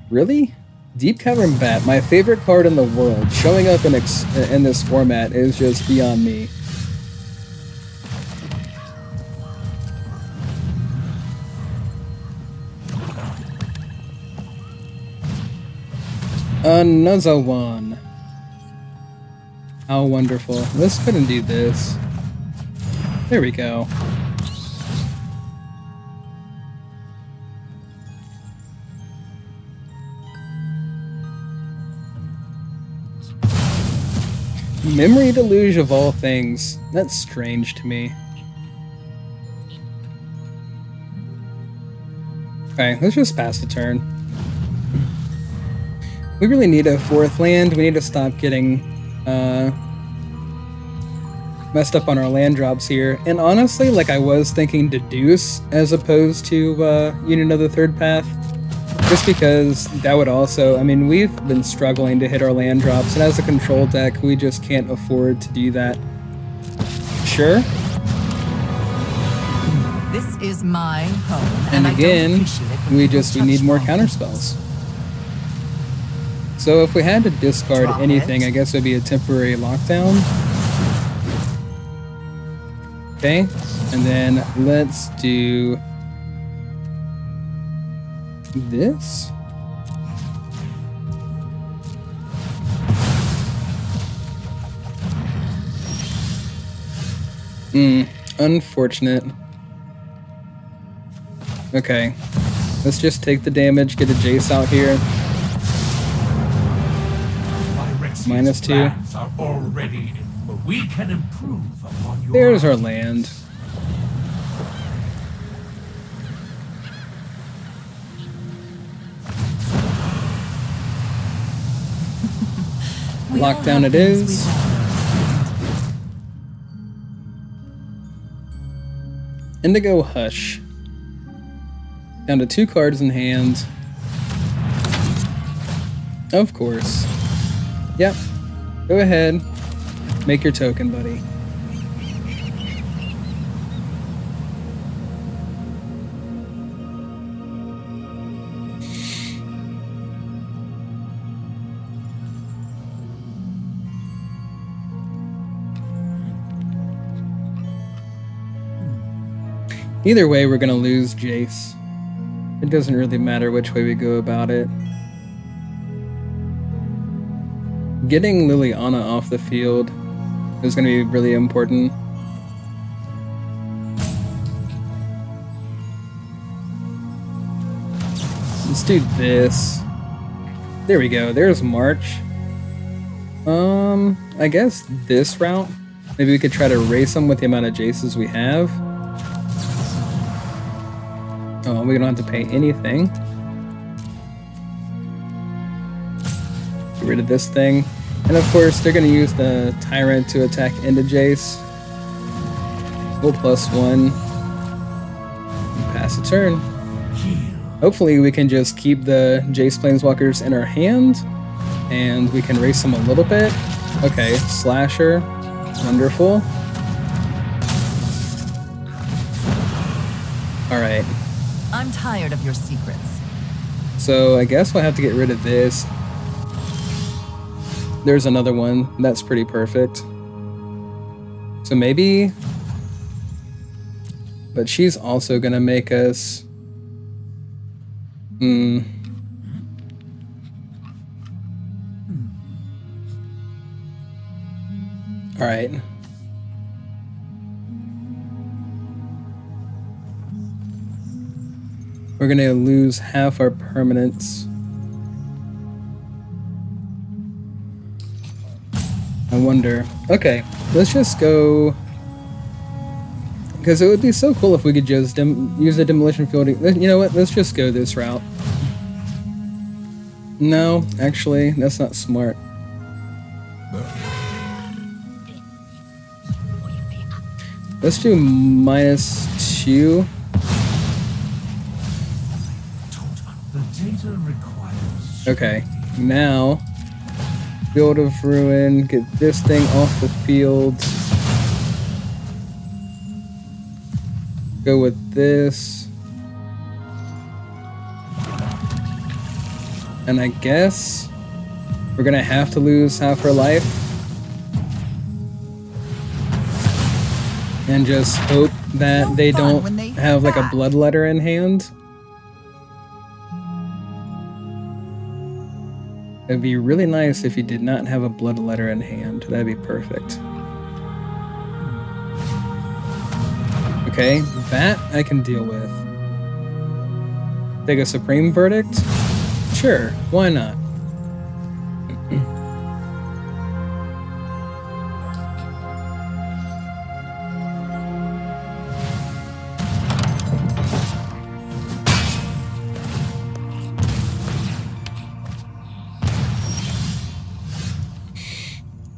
Really? Deep Cavern Bat, my favorite card in the world, showing up in this format is just beyond me. Another one. How wonderful. Let's go ahead and do this. There we go. Memory deluge of all things. That's strange to me. Okay, let's just pass the turn. We really need a 4th land. We need to stop getting messed up on our land drops here. And honestly, like I was thinking deduce as opposed to yet another 3rd path. Just because that would also, I mean, we've been struggling to hit our land drops, and as a control deck, we just can't afford to do that. Sure. This is my home. And I don't again, appreciate it when we people need touch more mine. counter spells. So if we had to discard Drop anything, it. I guess it would be a temporary lockdown. Okay, and then let's do this. Unfortunate. Okay, let's just take the damage, get a Jace out here. Minus -2. plans are already in, but we can improve upon your There's our land. We all Lockdown have it things is. we value. Indigo Hush. Down to 2 cards in hand. Of course. Yep. Go ahead. Make your token, buddy. Either way, we're gonna lose Jace. It doesn't really matter which way we go about it. Getting Liliana off the field is gonna be really important. Let's do this. There we go. There's March. I guess this route. Maybe we could try to race them with the amount of Jaces we have. Oh, we don't have to pay anything. Get rid of this thing. And of course, they're going to use the Tyrant to attack into Jace. We'll +1. Pass a turn. Hopefully we can just keep the Jace Planeswalkers in our hand. And we can race them a little bit. Okay, Slasher. Wonderful. Alright. I'm tired of your secrets. So I guess we'll have to get rid of this. There's another one. That's pretty perfect. So maybe... But she's also gonna make us... Alright. We're gonna lose half our permanents. I wonder. Okay, let's just go... Because it would be so cool if we could just use the demolition field. You know what? Let's just go this route. No, actually, that's not smart. Let's do -2. The data requires. Okay, now Field of Ruin, get this thing off the field. Go with this. And I guess we're gonna have to lose half our life. And just hope that No they fun don't when they have like a back. bloodletter in hand. It'd be really nice if you did not have a bloodletter in hand. That'd be perfect. Okay, that I can deal with. Take a supreme verdict? Sure, why not?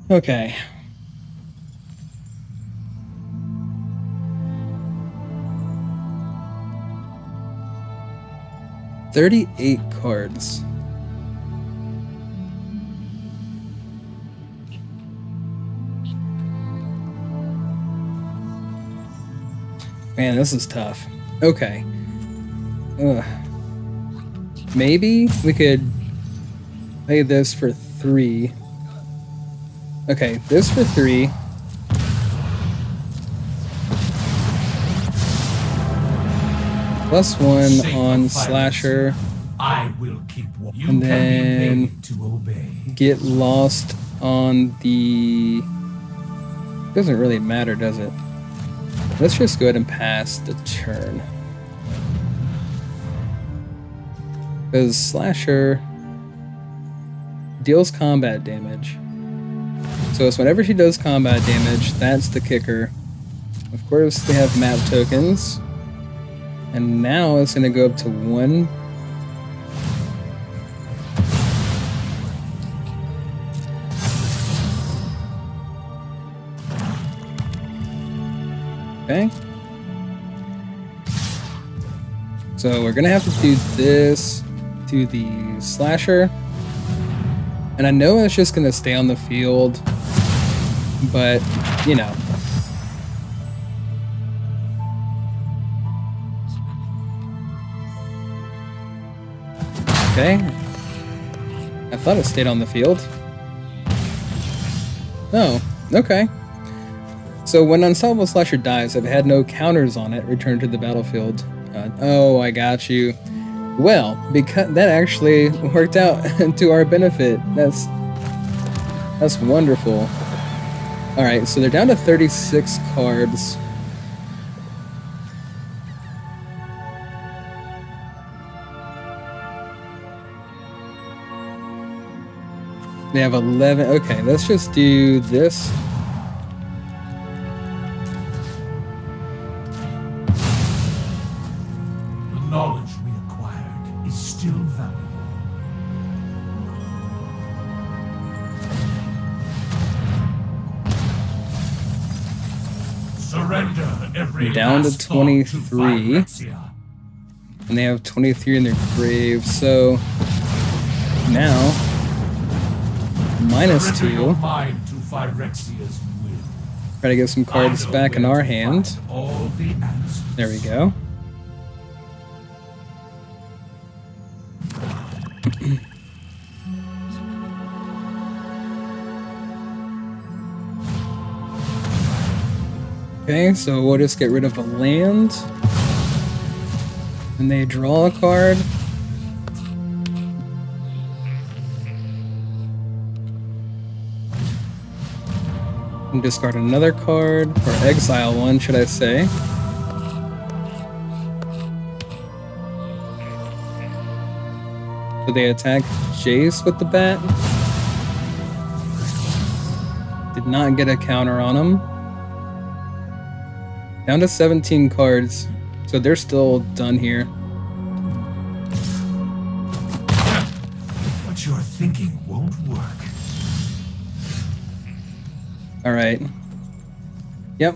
Okay. $38 cards. Man, this is tough. Okay. Ugh. Maybe we could play this for 3. Okay, this for 3. +1 on slasher. I will keep you And can then be made to obey. get lost on the... Doesn't really matter, does it? Let's just go ahead and pass the turn. Because slasher deals combat damage. So it's whenever she does combat damage, that's the kicker. Of course, they have map tokens. And now it's going to go up to 1. Okay. So we're going to have to do this to the slasher. And I know it's just going to stay on the field. But, you know. Okay. I thought it stayed on the field. Oh, okay. So when Unstoppable Slasher dies, if it had no counters on it, return to the battlefield. Oh, I got you. Well, because that actually worked out to our benefit. That's wonderful. Alright, so they're down to 36 cards. They have 11. Okay, let's just do this. The knowledge we acquired is still valuable. Surrender every Down to last thought 23. Phyrexia. And they have 23 in their grave, so now Surrender -2. your mind to Phyrexia's will. Try to get some cards I know back in where our to hand. find all the answers. There we go. Okay, so we'll just get rid of a land. And they draw a card. And discard another card, or exile one, should I say. So they attack Jace with the bat. Did not get a counter on him. Down to 17 cards, so they're still done here. What you're thinking won't work. Alright. Yep.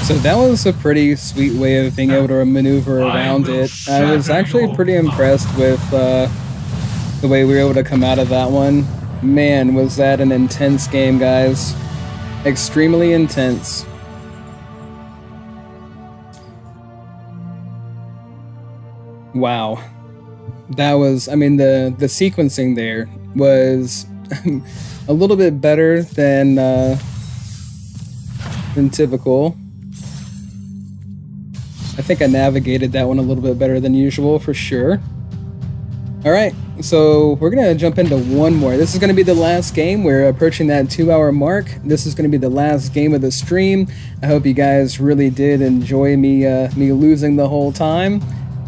So that was a pretty sweet way of being able to maneuver around it. I was actually pretty impressed with the way we were able to come out of that one. Man, was that an intense game, guys. Extremely intense. Wow. That was, I mean, the sequencing there was a little bit better than typical. I think I navigated that one a little bit better than usual for sure. Alright, so we're gonna jump into one more. This is gonna be the last game. We're approaching that 2-hour mark. This is gonna be the last game of the stream. I hope you guys really did enjoy me losing the whole time.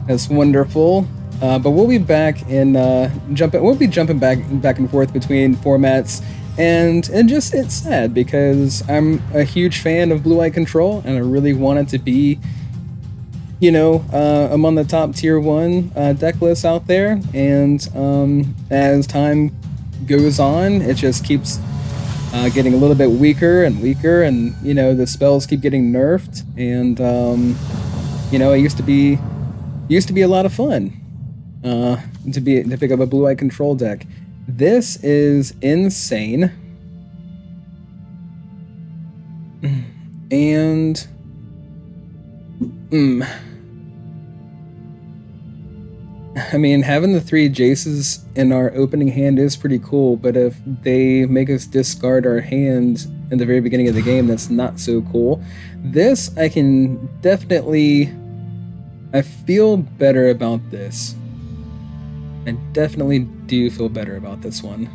That's wonderful. But we'll be back in we'll be jumping back and forth between formats, and just it's sad because I'm a huge fan of Blue Eye Control and I really want it to be, you know, among the top tier 1 deck lists out there, and as time goes on, it just keeps getting a little bit weaker and weaker, and you know, the spells keep getting nerfed, and you know, it used to be a lot of fun to pick up a Blue Eye Control deck. This is insane, and I mean, having the 3 Jaces in our opening hand is pretty cool, but if they make us discard our hand in the very beginning of the game, that's not so cool. This, I can definitely... I feel better about this. I definitely do feel better about this one.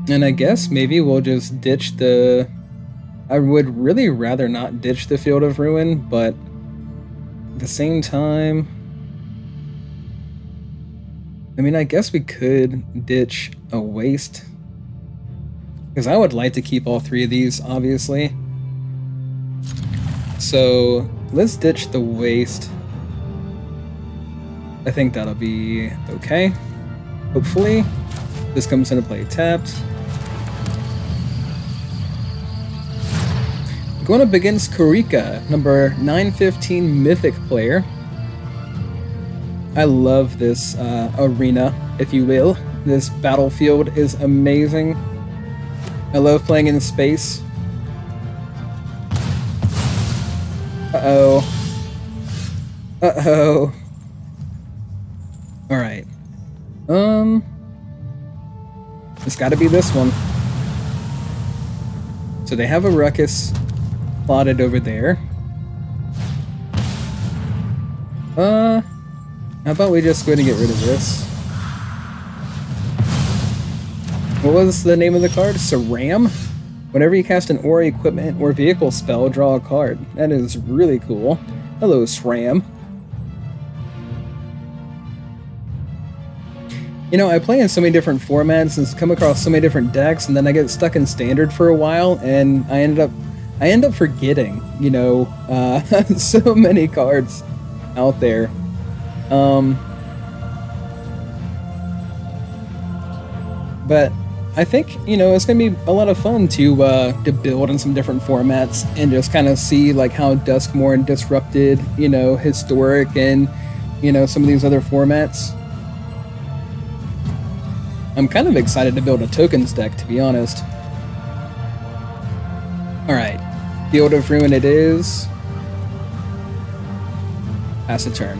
And I guess maybe we'll just ditch the... I would really rather not ditch the Field of Ruin, but at the same time, I mean, I guess we could ditch a Waste, because I would like to keep all 3 of these, obviously. So let's ditch the Waste. I think that'll be okay. Hopefully. This comes into play tapped. Going up against Kurika, number 915 Mythic player. I love this arena, if you will. This battlefield is amazing. I love playing in space. Uh-oh. Uh-oh. Alright. It's gotta be this one. So they have a Ruckus plotted over there. How about we just go ahead and get rid of this? What was the name of the card? Saram? Whenever you cast an aura, equipment, or vehicle spell, draw a card. That is really cool. Hello, Sram. You know, I play in so many different formats and come across so many different decks, and then I get stuck in Standard for a while, and I end up forgetting, you know, so many cards out there. But I think, you know, it's gonna be a lot of fun to build in some different formats and just kind of see like how Duskmourn disrupted, you know, Historic and, you know, some of these other formats. I'm kind of excited to build a tokens deck, to be honest. Alright, Field of Ruin it is. Pass a turn.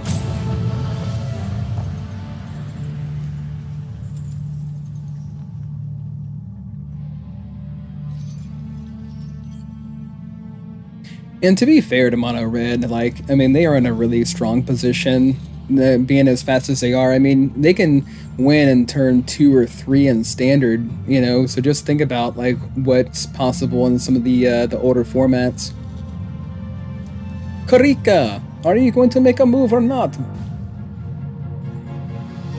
And to be fair to Mono Red, like, I mean, they are in a really strong position, being as fast as they are. I mean, they can win in turn 2 or 3 in Standard, you know, so just think about, like, what's possible in some of the older formats. Kurika, are you going to make a move or not?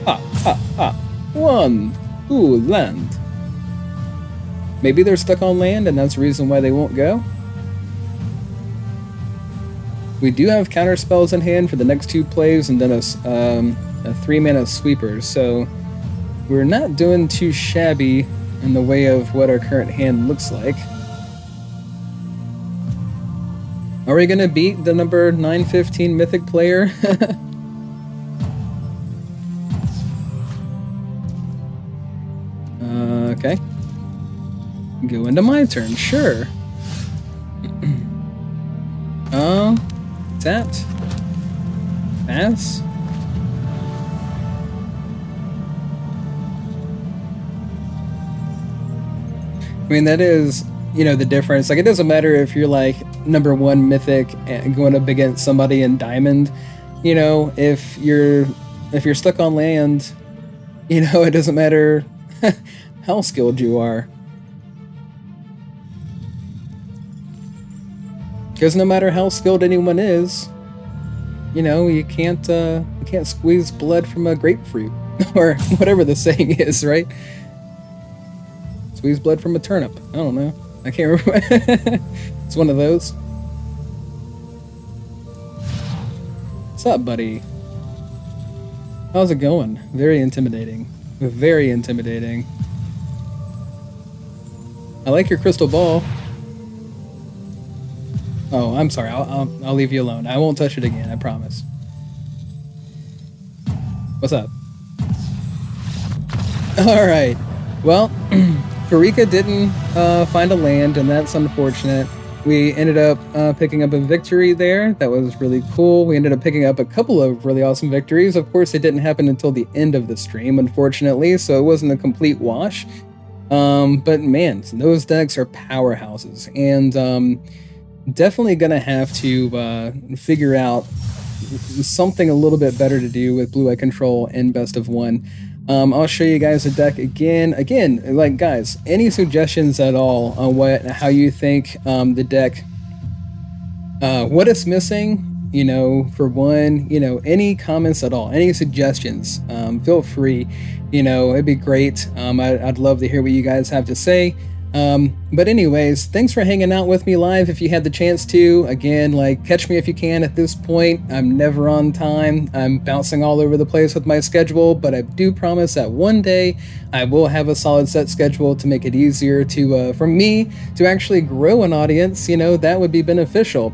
Ha, ha, ha. 1, 2, land. Maybe they're stuck on land and that's the reason why they won't go. We do have counter spells in hand for the next 2 plays and then a 3-mana sweeper, so we're not doing too shabby in the way of what our current hand looks like. Are we gonna beat the number 915 Mythic player? Okay. Go into my turn, sure. Tapped. Pass. I mean, that is the difference. Like, it doesn't matter if you're like number 1 mythic and going up against somebody in diamond. If you're stuck on land, it doesn't matter how skilled you are. Because no matter how skilled anyone is, you can't squeeze blood from a grapefruit or whatever the saying is, right? Squeeze blood from a turnip. I don't know. I can't remember. It's one of those. What's up, buddy? How's it going? Very intimidating. Very intimidating. I like your crystal ball. Oh, I'm sorry. I'll leave you alone. I won't touch it again. I promise. What's up? All right. Well, Karika didn't find a land, and that's unfortunate. We ended up picking up a victory there. That was really cool. We ended up picking up a couple of really awesome victories. Of course, it didn't happen until the end of the stream, unfortunately, so it wasn't a complete wash. But man, those decks are powerhouses, and definitely gonna have to figure out something a little bit better to do with Blue Eye Control and Best of One. I'll show you guys the deck again. Like, guys, any suggestions at all on how you think the deck, what it's missing, for one, any comments at all, any suggestions, feel free, it'd be great. I'd love to hear what you guys have to say. But anyways, thanks for hanging out with me live if you had the chance to. Again, catch me if you can at this point. I'm never on time. I'm bouncing all over the place with my schedule, but I do promise that one day I will have a solid set schedule to make it easier for me to actually grow an audience. That would be beneficial.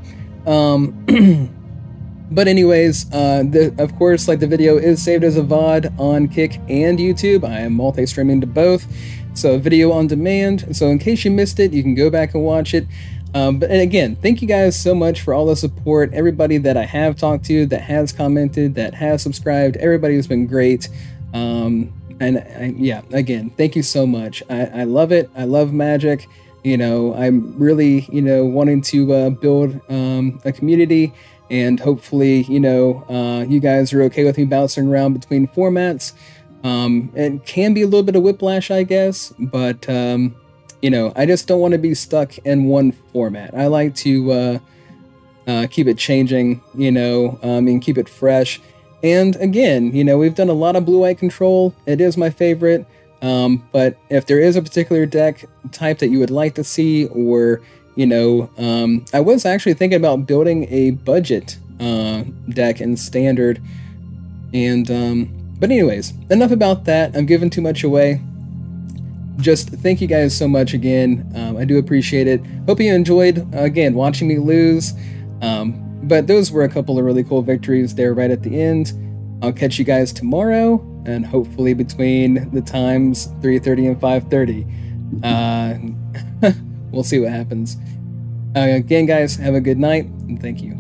But anyways, of course, the video is saved as a VOD on Kick and YouTube. I am multi-streaming to both. So video on demand. So in case you missed it, you can go back and watch it. And again, thank you guys so much for all the support. Everybody that I have talked to, that has commented, that has subscribed, everybody has been great. Yeah, again, thank you so much. I love it. I love Magic. I'm really, wanting to build a community, and hopefully, you guys are okay with me bouncing around between formats. It can be a little bit of whiplash, I guess, but, I just don't want to be stuck in one format. I like to keep it changing, and keep it fresh. And again, we've done a lot of Blue Eye Control. It is my favorite. But if there is a particular deck type that you would like to see, or, I was actually thinking about building a budget deck in Standard. And, but anyways, enough about that. I'm giving too much away. Just thank you guys so much again. I do appreciate it. Hope you enjoyed, again, watching me lose. But those were a couple of really cool victories there right at the end. I'll catch you guys tomorrow, and hopefully between the times 3:30 and 5:30. We'll see what happens. Again, guys, have a good night, and thank you.